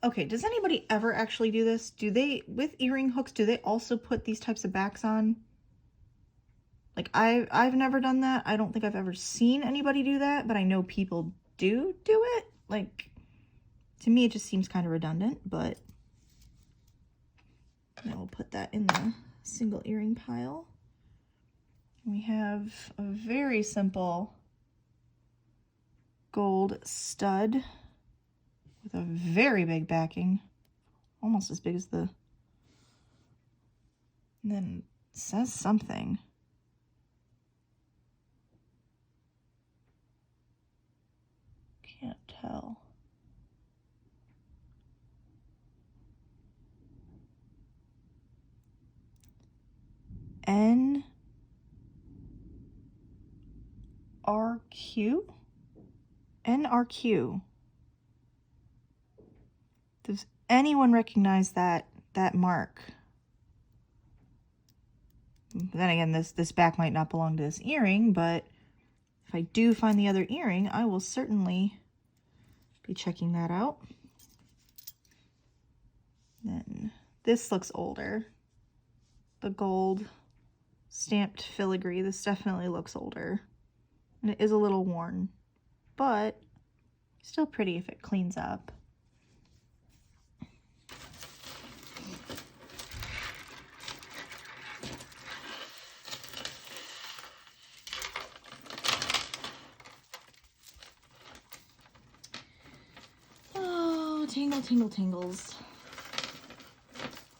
Okay, does anybody ever actually do this? Do they, with earring hooks, do they also put these types of backs on? Like, I've never done that. I don't think I've ever seen anybody do that, but I know people do it. Like, to me, it just seems kind of redundant, but we'll put that in the single earring pile. We have a very simple gold stud with a very big backing, almost as big as the, and then it says something. Can't tell. NRQ? NRQ. Does anyone recognize that mark? Then again, this back might not belong to this earring, but if I do find the other earring, I will certainly be checking that out. Then this looks older. The gold stamped filigree, this definitely looks older. And it is a little worn, but still pretty if it cleans up. Oh, tingle, tingle, tingles.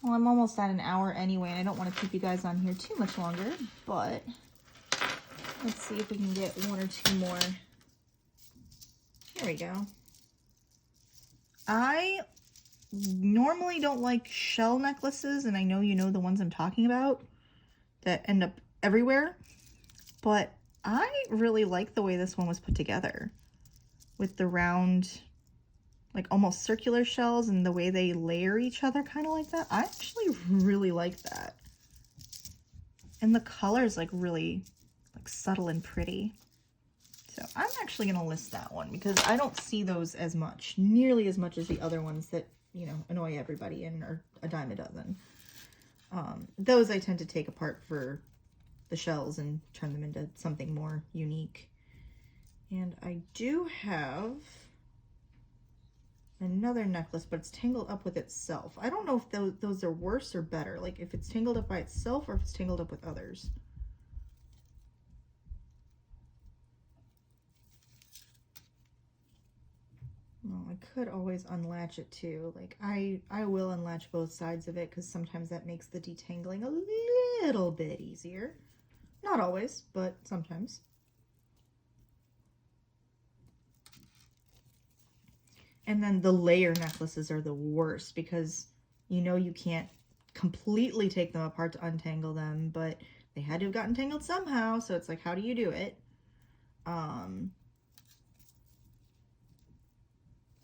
Well, I'm almost at an hour anyway, and I don't want to keep you guys on here too much longer, but let's see if we can get one or two more. Here we go. I normally don't like shell necklaces, and I know you know the ones I'm talking about that end up everywhere, but I really like the way this one was put together with the round, like almost circular shells and the way they layer each other kind of like that. I actually really like that. And the color is like really like subtle and pretty. So I'm actually going to list that one because I don't see those as much, nearly as much as the other ones that, you know, annoy everybody and are a dime a dozen. Those I tend to take apart for the shells and turn them into something more unique. And I do have another necklace, but it's tangled up with itself. I don't know if those are worse or better, like if it's tangled up by itself or if it's tangled up with others. Well, I could always unlatch it too. Like I will unlatch both sides of it because sometimes that makes the detangling a little bit easier. Not always, but sometimes. And then the layer necklaces are the worst because you know you can't completely take them apart to untangle them, but they had to have gotten tangled somehow, so it's like, how do you do it?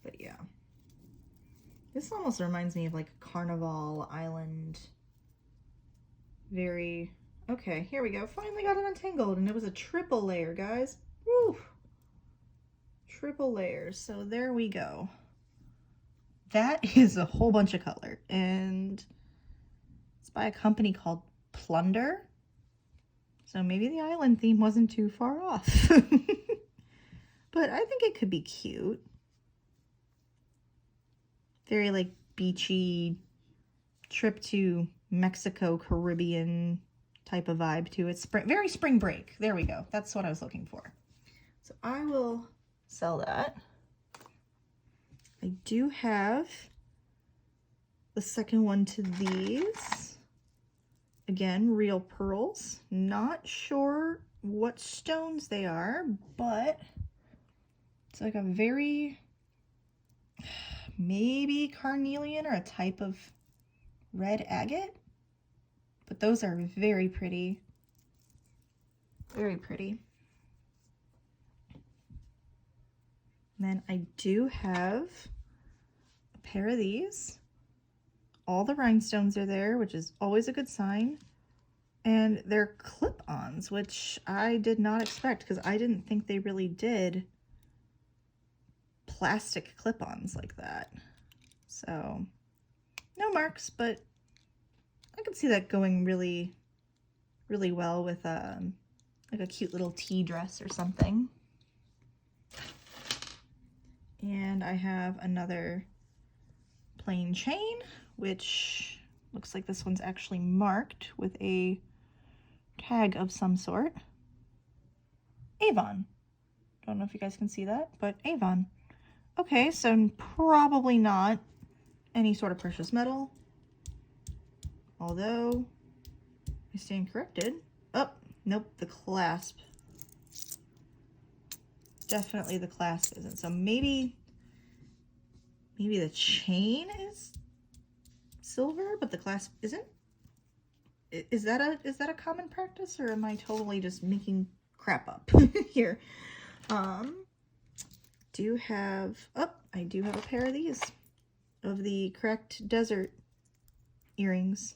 But yeah. This almost reminds me of like Carnival Island. Very... Okay, here we go. Finally got it untangled, and it was a triple layer, guys. Woo! Triple layers. So there we go. That is a whole bunch of color, and it's by a company called Plunder. So maybe the island theme wasn't too far off. But I think it could be cute. Very like beachy trip to Mexico, Caribbean type of vibe to it. Very spring break. There we go. That's what I was looking for. So I will sell that. I do have the second one to these. Again, real pearls. Not sure what stones they are, but it's like a very, maybe carnelian or a type of red agate. But those are very pretty. Very pretty. And then I do have a pair of these. All the rhinestones are there, which is always a good sign. And they're clip-ons, which I did not expect because I didn't think they really did plastic clip-ons like that. So, no marks, but I could see that going really, really well with like a cute little tea dress or something. And I have another plain chain, which looks like this one's actually marked with a tag of some sort. Avon. Don't know if you guys can see that, but Avon. Okay, so probably not any sort of precious metal. Although, I stand corrected. Oh, nope, the clasp. Definitely the clasp isn't. So maybe the chain is silver, but the clasp isn't? Is that a common practice, or am I totally just making crap up here? I do have a pair of these, of the Correct Desert earrings.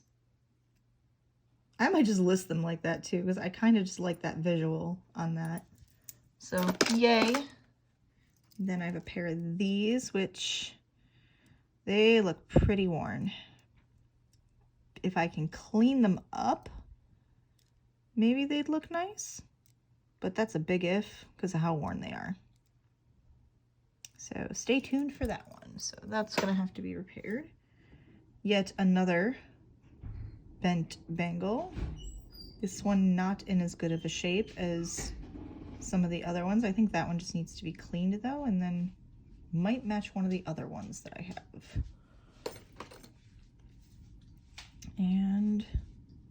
I might just list them like that too, because I kind of just like that visual on that. So yay. Then I have a pair of these, which they look pretty worn. If I can clean them up, maybe they'd look nice. but that's a big if because of how worn they are. So stay tuned for that one. So that's gonna have to be repaired. Yet another bent bangle. This one not in as good of a shape as some of the other ones. I think that one just needs to be cleaned though, and then might match one of the other ones that I have. And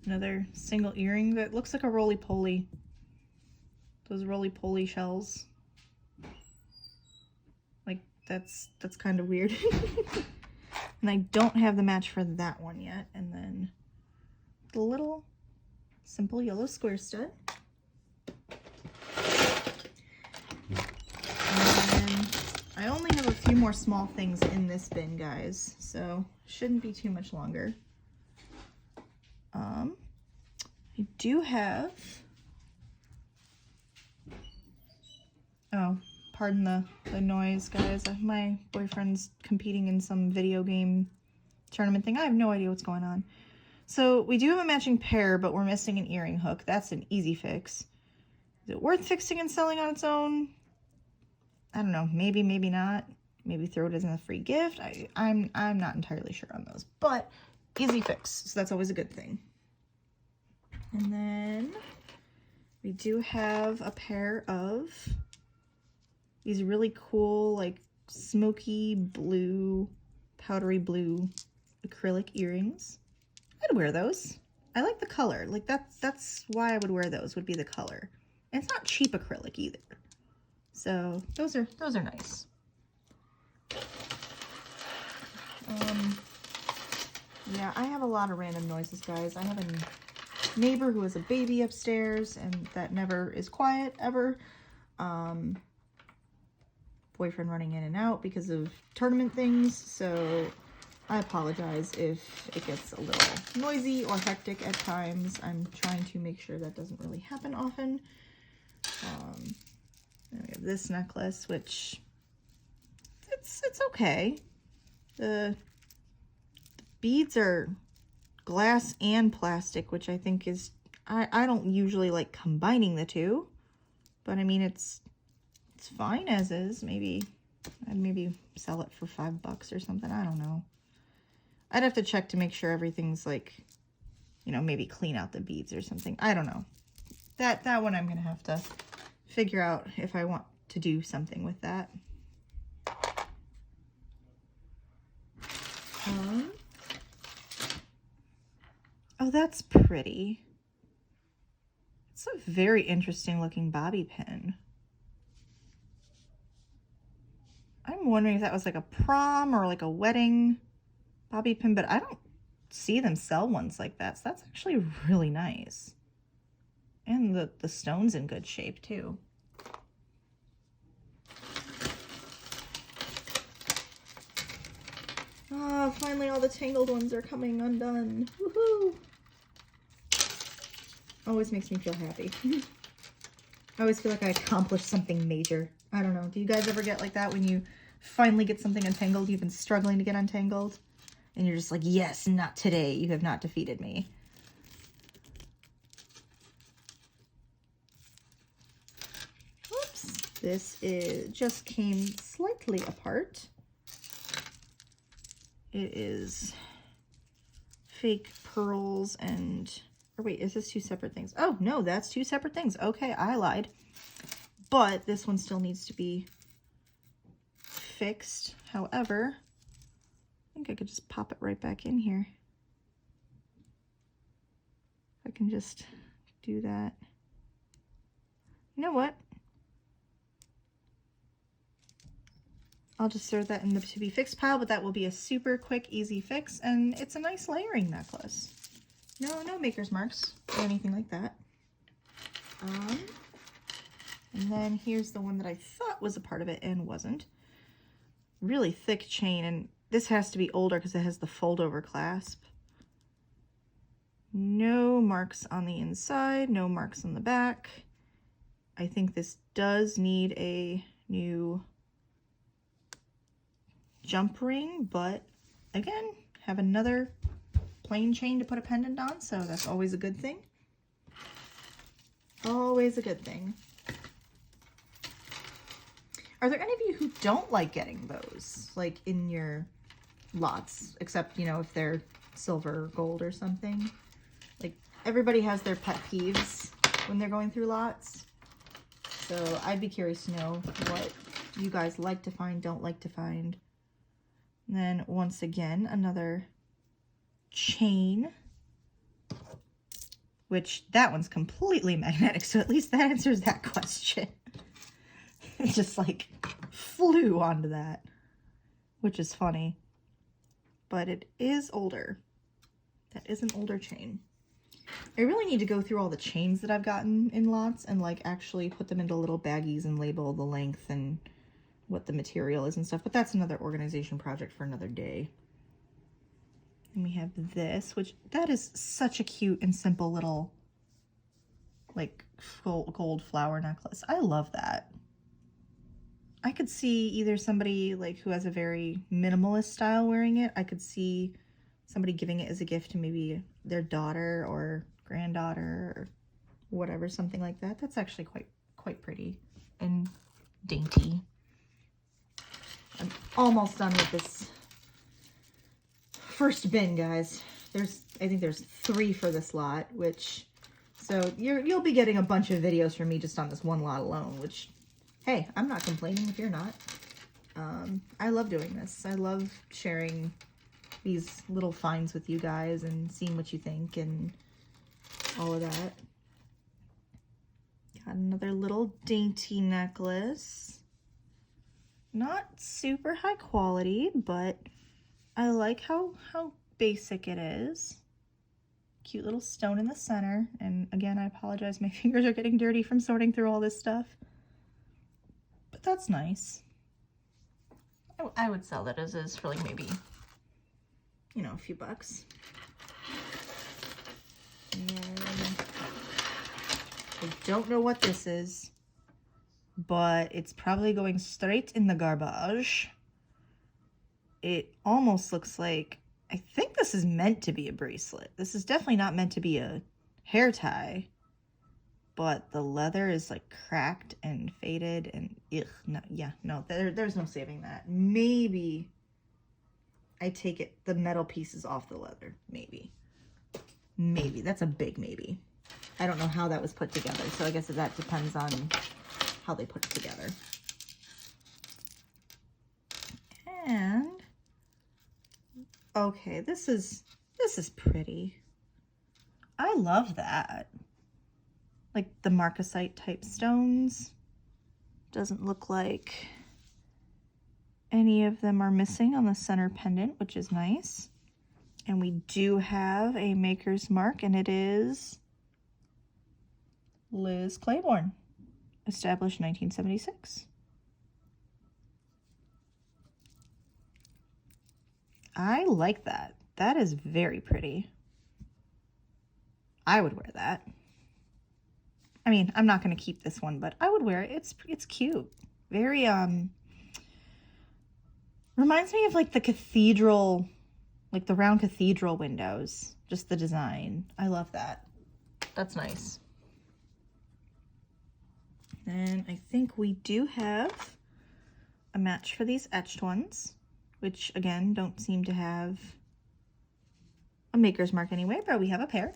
another single earring that looks like a roly-poly. Those roly-poly shells. Like that's kind of weird. And I don't have the match for that one yet. And then the little simple yellow square stud. And I only have a few more small things in this bin, guys, so shouldn't be too much longer. I do have, oh, pardon the noise, guys. My boyfriend's competing in some video game tournament thing. I have no idea what's going on. So we do have a matching pair, but we're missing an earring hook. That's an easy fix. Is it worth fixing and selling on its own? I don't know. Maybe, maybe not. Maybe throw it as a free gift. I'm not entirely sure on those, but easy fix. So that's always a good thing. And then we do have a pair of these really cool, like smoky blue, powdery blue acrylic earrings. I'd wear those. I like the color. Like that's why I would wear those, would be the color. And it's not cheap acrylic either. So those are nice. Yeah, I have a lot of random noises, guys. I have a neighbor who has a baby upstairs, and that never is quiet, ever. Boyfriend running in and out because of tournament things, so I apologize if it gets a little noisy or hectic at times. I'm trying to make sure that doesn't really happen often. And we have this necklace, which it's okay. The beads are glass and plastic, which I think is, I don't usually like combining the two, but I mean, it's fine as is. I'd maybe sell it for $5 or something. I don't know. I'd have to check to make sure everything's like, you know, maybe clean out the beads or something. I don't know. That one I'm gonna have to figure out if I want to do something with that. Oh, that's pretty. It's a very interesting looking bobby pin. I'm wondering if that was like a prom or like a wedding bobby pin, but I don't see them sell ones like that. So that's actually really nice. And the stone's in good shape too. Oh, finally all the tangled ones are coming undone. Woohoo! Always makes me feel happy. I always feel like I accomplished something major. I don't know. Do you guys ever get like that when you finally get something untangled? You've been struggling to get untangled, and you're just like, yes, not today. You have not defeated me. Oops. This just came slightly apart. It is fake pearls and, or wait, is this two separate things? Oh, no, that's two separate things. Okay, I lied. But this one still needs to be fixed. However, I think I could just pop it right back in here. I can just do that. You know what? I'll just throw that in the to be fixed pile, but that will be a super quick, easy fix, and it's a nice layering necklace. No maker's marks or anything like that. And then here's the one that I thought was a part of it and wasn't. Really thick chain, and this has to be older because it has the fold-over clasp. No marks on the inside, no marks on the back. I think this does need a new jump ring, but again, have another plain chain to put a pendant on, so that's always a good thing. Always a good thing. Are there any of you who don't like getting those, like, in your lots, except, you know, if they're silver or gold or something? Like, everybody has their pet peeves when they're going through lots. So I'd be curious to know what you guys like to find, don't like to find. And then once again, another chain, which that one's completely magnetic, so at least that answers that question. It just like flew onto that, which is funny, but it is older. That is an older chain. I really need to go through all the chains that I've gotten in lots and like actually put them into little baggies and label the length and what the material is and stuff, but that's another organization project for another day. And we have this, which that is such a cute and simple little like gold flower necklace. I love that. I could see either somebody like who has a very minimalist style wearing it. I could see somebody giving it as a gift to maybe their daughter or granddaughter or whatever, something like that. That's actually quite pretty and dainty. I'm almost done with this first bin, guys. I think there's 3 for this lot, which, so you'll be getting a bunch of videos from me just on this one lot alone, which, hey, I'm not complaining if you're not. I love doing this. I love sharing these little finds with you guys and seeing what you think and all of that. Got another little dainty necklace. Not super high quality, but I like how basic it is. Cute little stone in the center. And again, I apologize, my fingers are getting dirty from sorting through all this stuff. But that's nice. I would sell that as is for like maybe, you know, a few bucks. And I don't know what this is, but it's probably going straight in the garbage. It almost looks like, I think this is meant to be a bracelet. This is definitely not meant to be a hair tie, but the leather is like cracked and faded and there's no saving that. Maybe I take the metal pieces off the leather. Maybe that's a big maybe. I don't know how that was put together, so I guess that depends on how they put it together. And okay, this is pretty. I love that. Like the marcasite type stones. Doesn't look like any of them are missing on the center pendant, which is nice. And we do have a maker's mark, and it is Liz Claiborne, established 1976. I like that. That is very pretty. I would wear that. I mean, I'm not going to keep this one, but I would wear it. It's cute. Very, reminds me of like the cathedral, like the round cathedral windows. Just the design. I love that. That's nice. And I think we do have a match for these etched ones, which again, don't seem to have a maker's mark anyway, but we have a pair.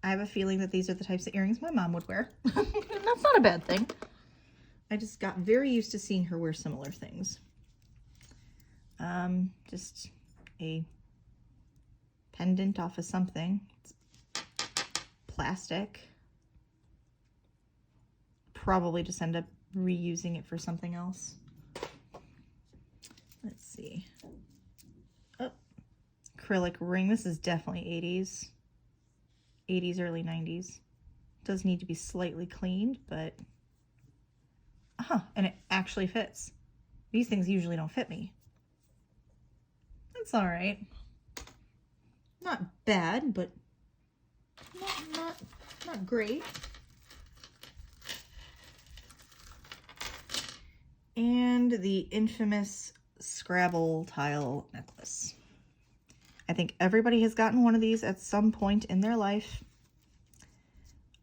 I have a feeling that these are the types of earrings my mom would wear. That's not a bad thing. I just got very used to seeing her wear similar things. Just a pendant off of something. It's plastic. Probably just end up reusing it for something else. Let's see. Oh, acrylic ring. This is definitely 80s. 80s, early 90s. Does need to be slightly cleaned, but and it actually fits. These things usually don't fit me. That's all right. Not bad, but not great. And the infamous Scrabble tile necklace. I think everybody has gotten one of these at some point in their life.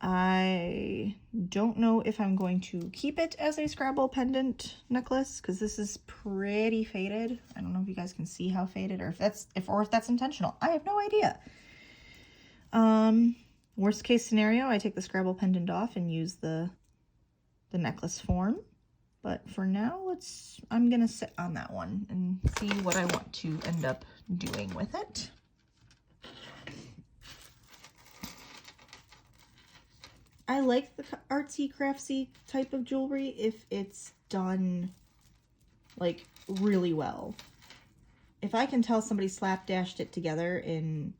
I don't know if I'm going to keep it as a Scrabble pendant necklace because this is pretty faded. I don't know if you guys can see how faded, or if that's intentional. I have no idea. Worst case scenario, I take the Scrabble pendant off and use the necklace form. But for now, I'm gonna sit on that one and see what I want to end up doing with it. I like the artsy craftsy type of jewelry if it's done like really well. If I can tell somebody slapdashed it together in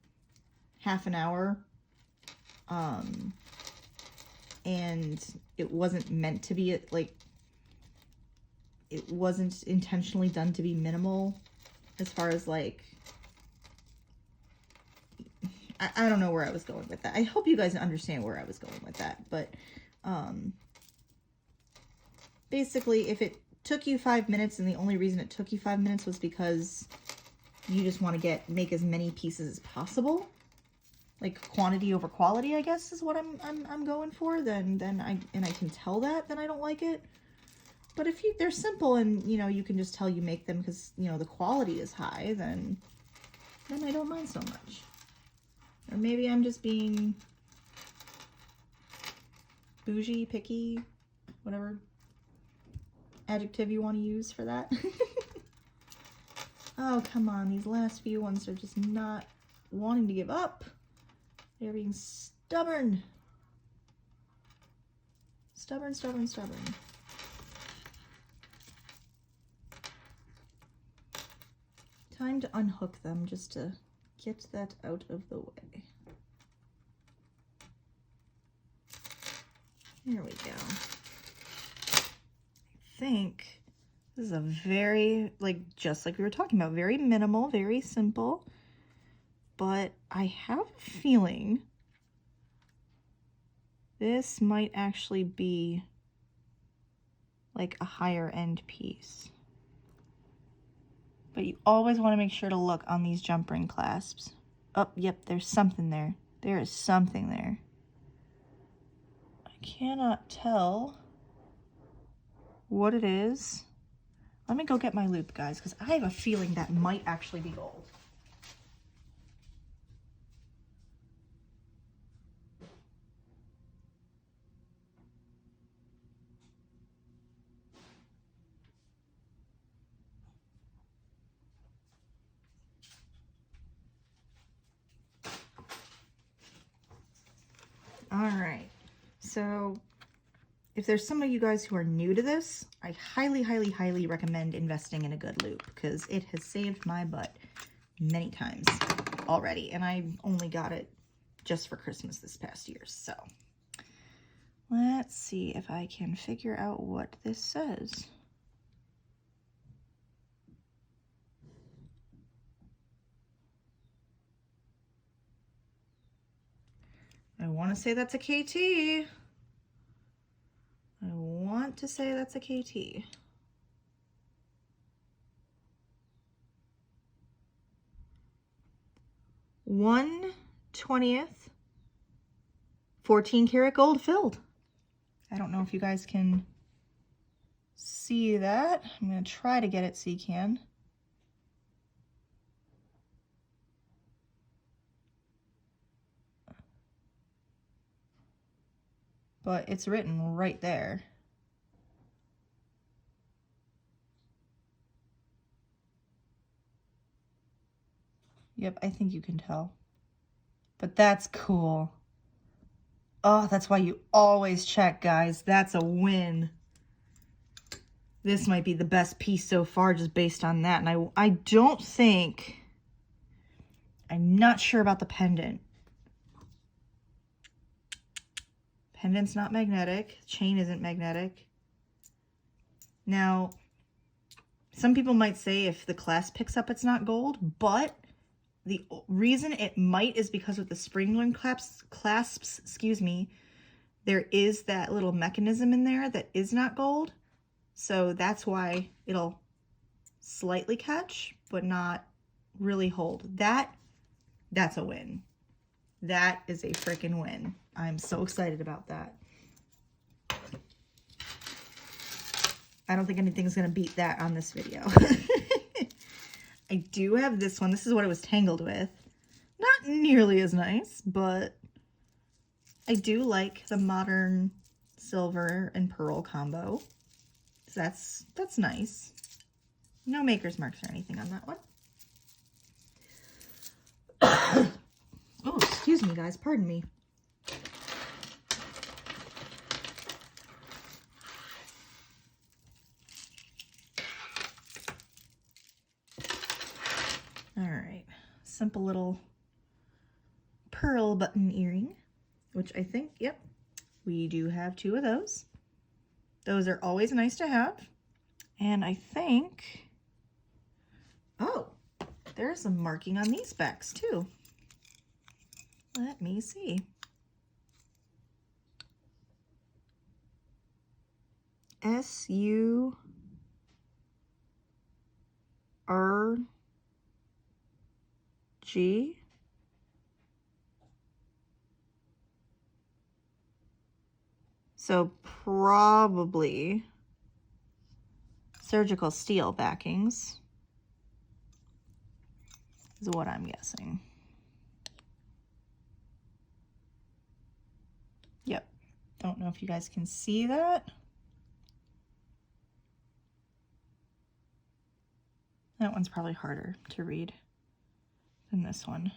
half an hour, and it wasn't meant to be like, it wasn't intentionally done to be minimal as far as like, I don't know where I was going with that. I hope you guys understand where I was going with that. But basically, if it took you 5 minutes and the only reason it took you 5 minutes was because you just want to make as many pieces as possible, like quantity over quality, I guess is what I'm going for, then I can tell that, then I don't like it. But if they're simple and you can just tell you make them because the quality is high, then I don't mind so much. Or maybe I'm just being bougie, picky, whatever adjective you want to use for that. Oh, come on. These last few ones are just not wanting to give up. They're being stubborn. Stubborn, stubborn, stubborn. Time to unhook them just to get that out of the way. There we go. I think this is a very, just like we were talking about, very minimal, very simple. But I have a feeling this might actually be like a higher end piece. But you always want to make sure to look on these jump ring clasps. Oh, yep, there's something there. There is something there. I cannot tell what it is. Let me go get my loop, guys, because I have a feeling that might actually be gold. All right, so if there's some of you guys who are new to this, I highly, highly, highly recommend investing in a good loop because it has saved my butt many times already, and I only got it just for Christmas this past year. So let's see if I can figure out what this says. I want to say that's a KT. I want to say that's a KT. One 1/20, 14 karat gold filled. I don't know if you guys can see that. I'm going to try to get it so you can. But it's written right there. Yep, I think you can tell. But that's cool. Oh, that's why you always check, guys. That's a win. This might be the best piece so far just based on that. And I don't think... I'm not sure about the pendant. Pendant's not magnetic. Chain isn't magnetic. Now, some people might say if the clasp picks up, it's not gold, but the reason it might is because with the spring-loin clasps, excuse me, there is that little mechanism in there that is not gold. So that's why it'll slightly catch, but not really hold. That's a win. That is a freaking win. I'm so excited about that. I don't think anything's going to beat that on this video. I do have this one. This is what it was tangled with. Not nearly as nice, but I do like the modern silver and pearl combo. So that's nice. No maker's marks or anything on that one. Oh, excuse me, guys. Pardon me. All right. Simple little pearl button earring, which I think, yep, we do have 2 of those. Those are always nice to have. And I think, oh, there's some marking on these backs too. Let me see. SURG. So probably surgical steel backings is what I'm guessing. Yep. Don't know if you guys can see that. That one's probably harder to read than this one.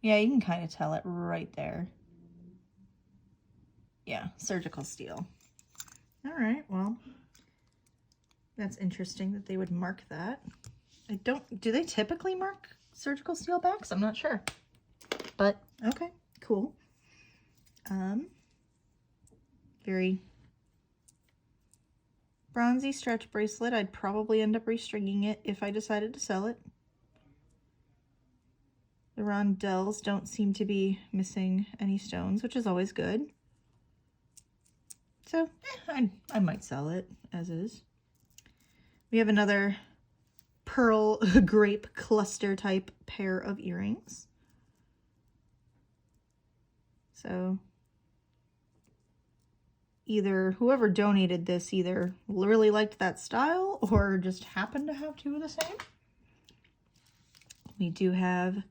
Yeah, you can kind of tell it right there. Yeah, surgical steel. All right, well, that's interesting that they would mark that. Do they typically mark surgical steel backs? I'm not sure, but okay, cool. Very bronzy stretch bracelet. I'd probably end up restringing it if I decided to sell it. The rondelles don't seem to be missing any stones, which is always good. So I might sell it as is. We have another pearl grape cluster type pair of earrings. So either whoever donated this either really liked that style or just happened to have 2 of the same. We do have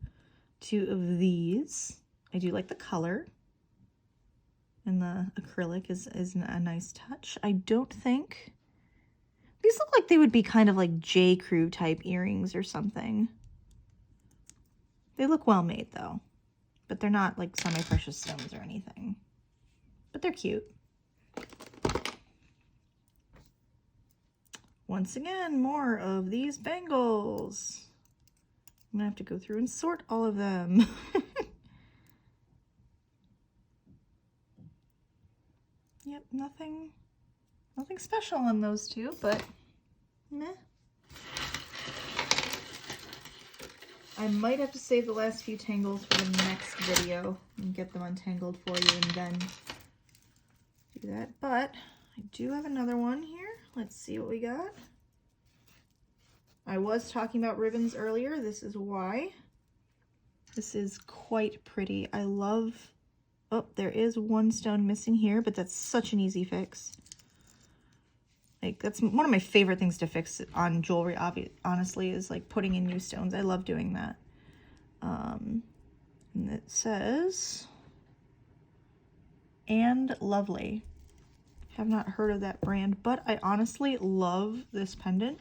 2 of these. I do like the color, and the acrylic is a nice touch. I don't think these look like they would be kind of like J. Crew type earrings or something. They look well made though, but they're not like semi-precious stones or anything, but they're cute. Once again, more of these bangles. I'm gonna have to go through and sort all of them. Yep, nothing special on those 2, but meh. I might have to save the last few tangles for the next video and get them untangled for you and then do that. But I do have another one here. Let's see what we got. I was talking about ribbons earlier. This is why. This is quite pretty. I love, oh, there is 1 stone missing here, but that's such an easy fix. Like, that's one of my favorite things to fix on jewelry, honestly, is like putting in new stones. I love doing that. And it says, "And Lovely." Have not heard of that brand, but I honestly love this pendant.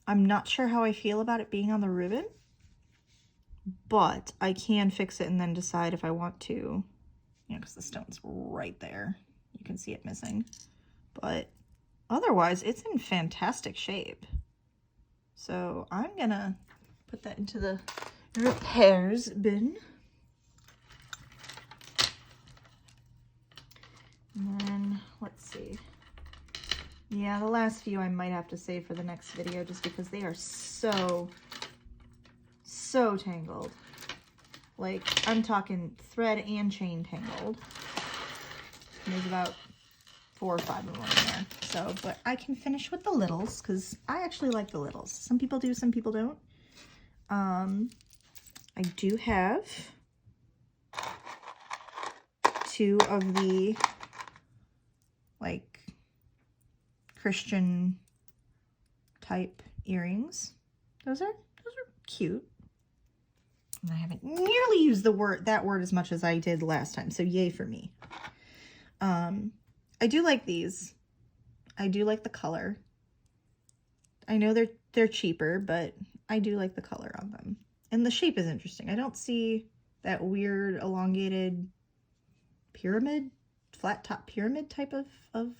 I'm not sure how I feel about it being on the ribbon, but I can fix it and then decide if I want to, you know, because the stone's right there. You can see it missing, but otherwise it's in fantastic shape. So I'm gonna put that into the repairs bin. And then, let's see. Yeah, the last few I might have to save for the next video just because they are so tangled. Like, I'm talking thread and chain tangled. And there's about 4 or 5 of them in there. So, but I can finish with the littles because I actually like the littles. Some people do, some people don't. I do have 2 of the like Christian type earrings. Those are cute. And I haven't nearly used that word as much as I did last time, so yay for me. I do like these. I do like the color. I know they're cheaper, but I do like the color on them. And the shape is interesting. I don't see that weird elongated pyramid, flat top pyramid type of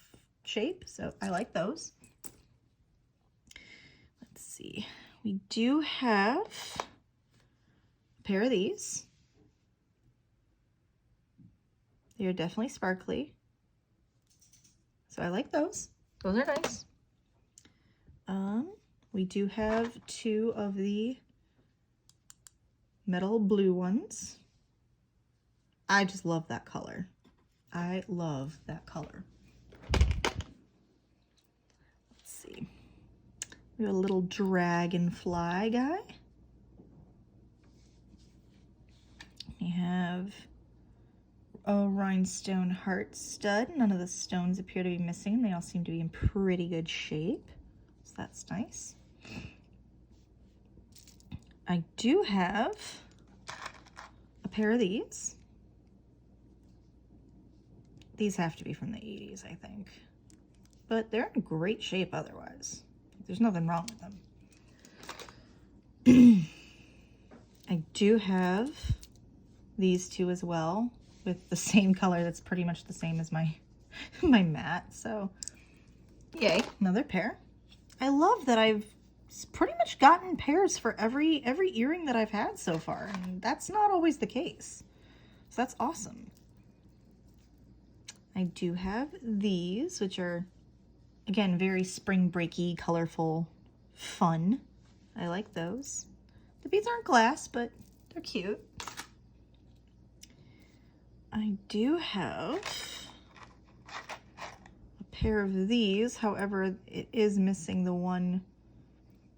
shape, so I like those. Let's see. We do have a pair of these. They are definitely sparkly. So I like those. Those are nice. We do have 2 of the metal blue ones. I just love that color. I love that color. Let's see. We have a little dragonfly guy. We have a rhinestone heart stud. None of the stones appear to be missing. They all seem to be in pretty good shape. So that's nice. I do have a pair of these. These have to be from the 80s, I think. But they're in great shape otherwise. There's nothing wrong with them. I do have these 2 as well, with the same color that's pretty much the same as my my mat. So yay, another pair. I love that I've pretty much gotten pairs for every earring that I've had so far, and that's not always the case. So that's awesome. I do have these, which are, again, very spring breaky, colorful, fun. I like those. The beads aren't glass, but they're cute. I do have a pair of these. However, it is missing the one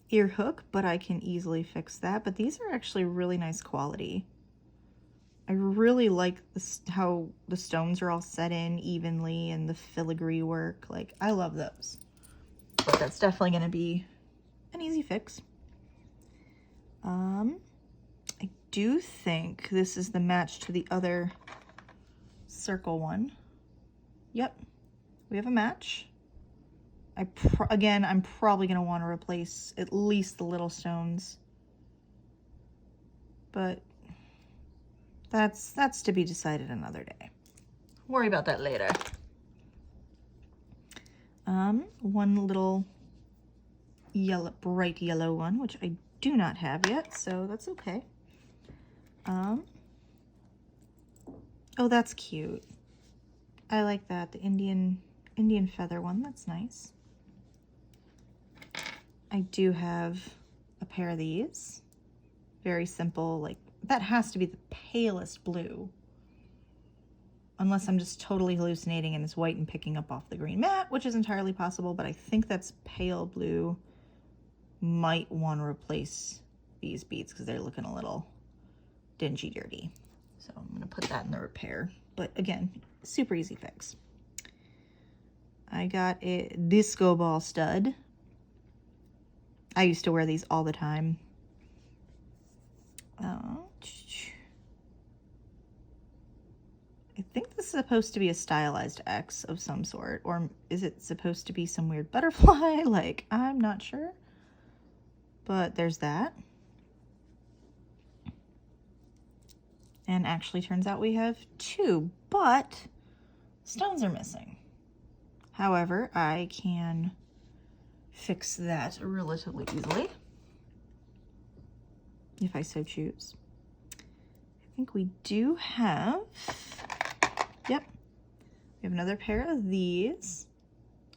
ear hook, but I can easily fix that. But these are actually really nice quality. I really like how the stones are all set in evenly and the filigree work. Like, I love those. But that's definitely going to be an easy fix. I do think this is the match to the other circle one. Yep, we have a match. Again, I'm probably going to want to replace at least the little stones. But that's to be decided another day. Worry about that later. One little bright yellow one, which I do not have yet, so that's okay. Oh, that's cute. I like that, the Indian feather one. That's nice. I do have a pair of these. Very simple, like, that has to be the palest blue. Unless I'm just totally hallucinating and it's white and picking up off the green mat, which is entirely possible, but I think that's pale blue. Might want to replace these beads because they're looking a little dingy dirty. So I'm going to put that in the repair. But again, super easy fix. I got a disco ball stud. I used to wear these all the time. I think this is supposed to be a stylized X of some sort, or is it supposed to be some weird butterfly? Like, I'm not sure. But there's that. And actually turns out we have 2, but stones are missing. However, I can fix that relatively easily if I so choose. I think we do have, yep, we have another pair of these.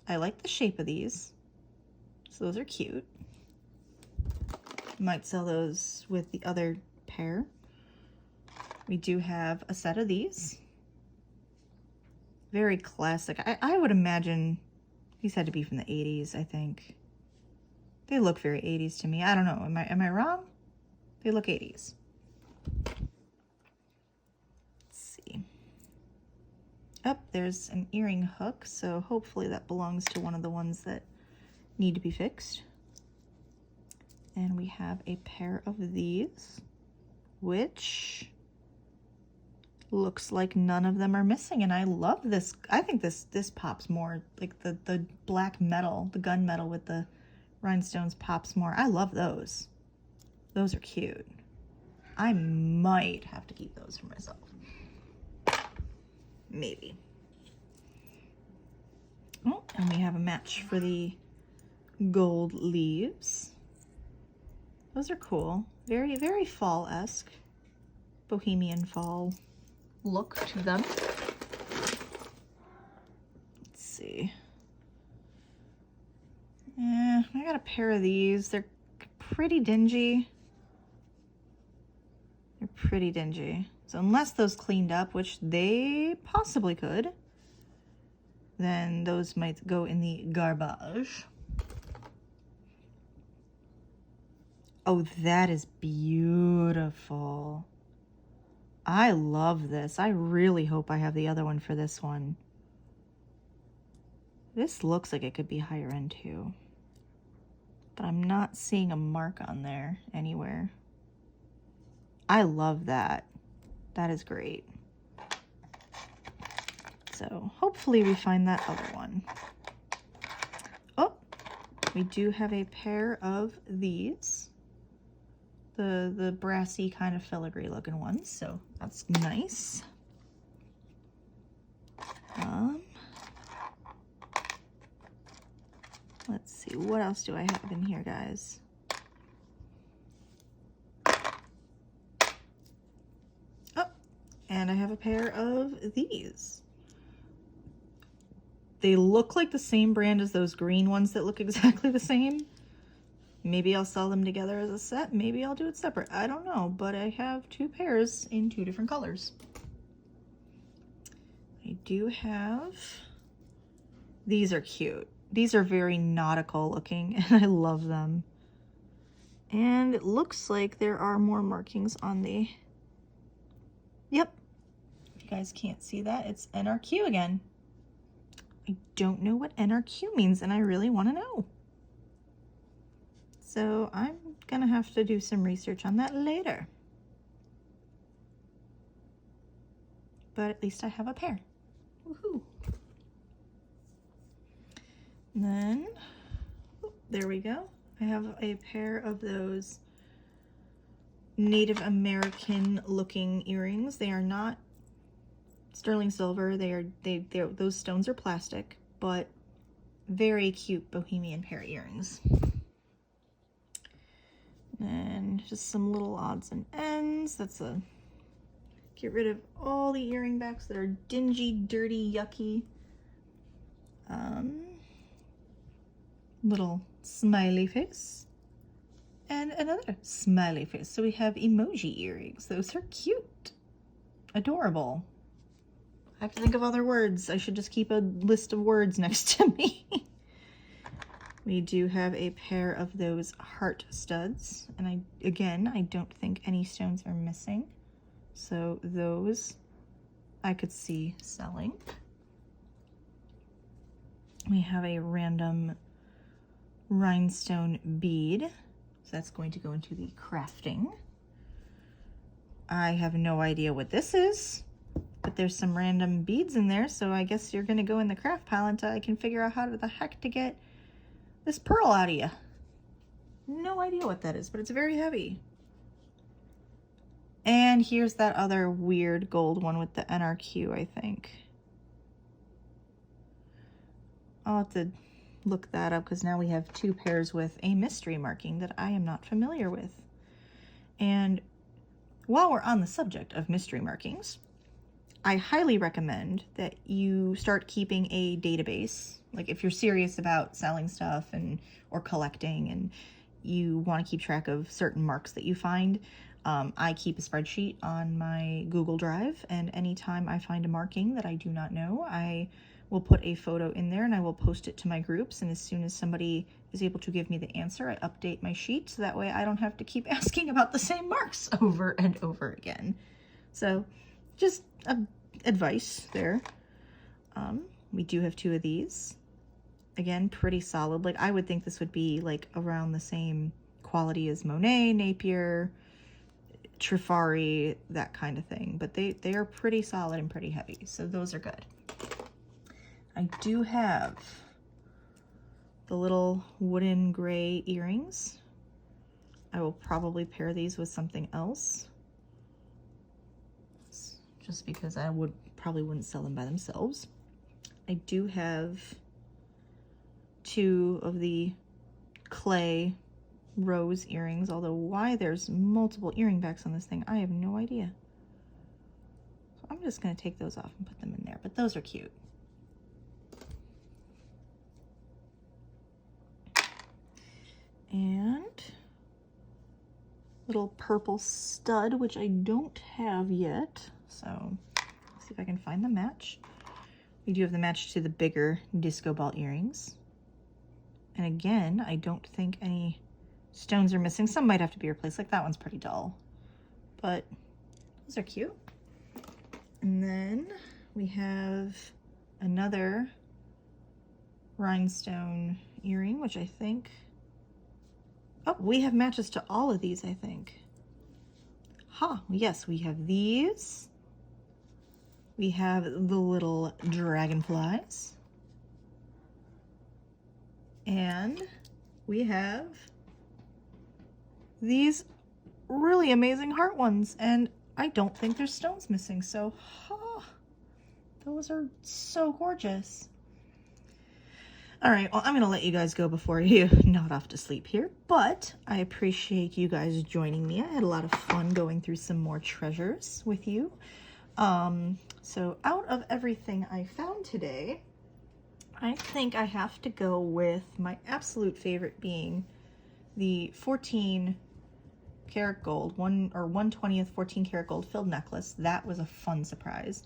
I like the shape of these, so those are cute. Might sell those with the other pair. We do have a set of these. Very classic. I would imagine these had to be from the 80s, I think. They look very 80s to me. I don't know. Am I wrong? They look 80s. Let's see. Oh, there's an earring hook, so hopefully that belongs to one of the ones that need to be fixed. And we have a pair of these, which looks like none of them are missing, and I love this. I think this pops more, like the black metal, the gunmetal with the rhinestones pops more. I love those. Those are cute. I might have to keep those for myself. Maybe. Oh, and we have a match for the gold leaves. Those are cool. Very, very fall-esque. Bohemian fall look to them. Let's see. I got a pair of these. They're pretty dingy. They're pretty dingy. So unless those cleaned up, which they possibly could, then those might go in the garbage. Oh, that is beautiful. I love this. I really hope I have the other one for this one. This looks like it could be higher end too, but I'm not seeing a mark on there anywhere. I love that. That is great. So hopefully we find that other one. Oh, we do have a pair of these. The brassy kind of filigree looking ones, so that's nice. Let's see, what else do I have in here, guys? Oh, and I have a pair of these. They look like the same brand as those green ones that look exactly the same. Maybe I'll sell them together as a set. Maybe I'll do it separate. I don't know, but I have two pairs in two different colors. I do have... These are cute. These are very nautical looking, and I love them. And it looks like there are more markings on the... Yep. If you guys can't see that, it's NRQ again. I don't know what NRQ means, and I really want to know. So I'm gonna have to do some research on that later. But at least I have a pair. Woohoo! And then, oh, there we go. I have a pair of those Native American looking earrings. They are not sterling silver. Those stones are plastic, but very cute bohemian pair of earrings. And just some little odds and ends. That's a get rid of all the earring backs that are dingy, dirty, yucky. Little smiley face and another smiley face. So we have emoji earrings. Those are cute, adorable. I have to think of other words. I should just keep a list of words next to me. We do have a pair of those heart studs, and I don't think any stones are missing, so those I could see selling. We have a random rhinestone bead, so that's going to go into the crafting. I have no idea what this is, but there's some random beads in there, so I guess you're going to go in the craft pile until I can figure out how the heck to get this pearl out of you. No idea what that is, but it's very heavy. And here's that other weird gold one with the NRQ, I think. I'll have to look that up because now we have two pairs with a mystery marking that I am not familiar with. And while we're on the subject of mystery markings, I highly recommend that you start keeping a database. Like if you're serious about selling stuff or collecting and you want to keep track of certain marks that you find, I keep a spreadsheet on my Google Drive, and anytime I find a marking that I do not know, I will put a photo in there and I will post it to my groups. And as soon as somebody is able to give me the answer, I update my sheet so that way I don't have to keep asking about the same marks over and over again. So just advice there. We do have 2 of these. Again, pretty solid. Like, I would think this would be like around the same quality as Monet, Napier, Trifari, that kind of thing. But they are pretty solid and pretty heavy. So those are good. I do have the little wooden gray earrings. I will probably pair these with something else, just because I probably wouldn't sell them by themselves. I do have 2 of the clay rose earrings, although why there's multiple earring backs on this thing, I have no idea. So I'm just going to take those off and put them in there, but those are cute. And little purple stud, which I don't have yet, so let's see if I can find the match. We do have the match to the bigger disco ball earrings. And again, I don't think any stones are missing. Some might have to be replaced, like that one's pretty dull, but those are cute. And then we have another rhinestone earring, which I think, oh, we have matches to all of these, I think. Yes, we have these. We have the little dragonflies. And we have these really amazing heart ones, and I don't think there's stones missing, so those are so gorgeous. All right, well, I'm gonna let you guys go before you nod off to sleep here, but I appreciate you guys joining me. I had a lot of fun going through some more treasures with you. So out of everything I found today, I think I have to go with my absolute favorite being the 14 karat gold, 1/20th 14 karat gold filled necklace. That was a fun surprise.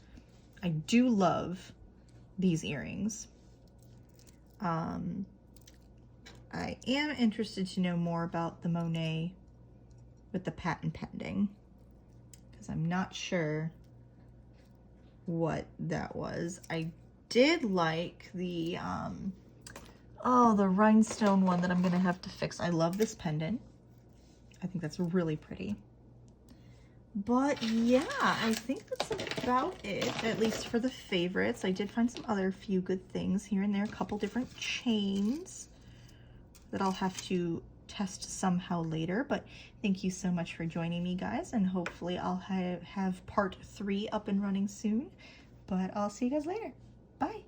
I do love these earrings. I am interested to know more about the Monet with the patent pending, because I'm not sure what that was. I did like the the rhinestone one that I'm gonna have to fix. I love this pendant. I think that's really pretty. But yeah, I think that's about it, at least for the favorites. I did find some other few good things here and there, a couple different chains that I'll have to test somehow later. But thank you so much for joining me, guys, and hopefully I'll have part 3 up and running soon. But I'll see you guys later. Bye.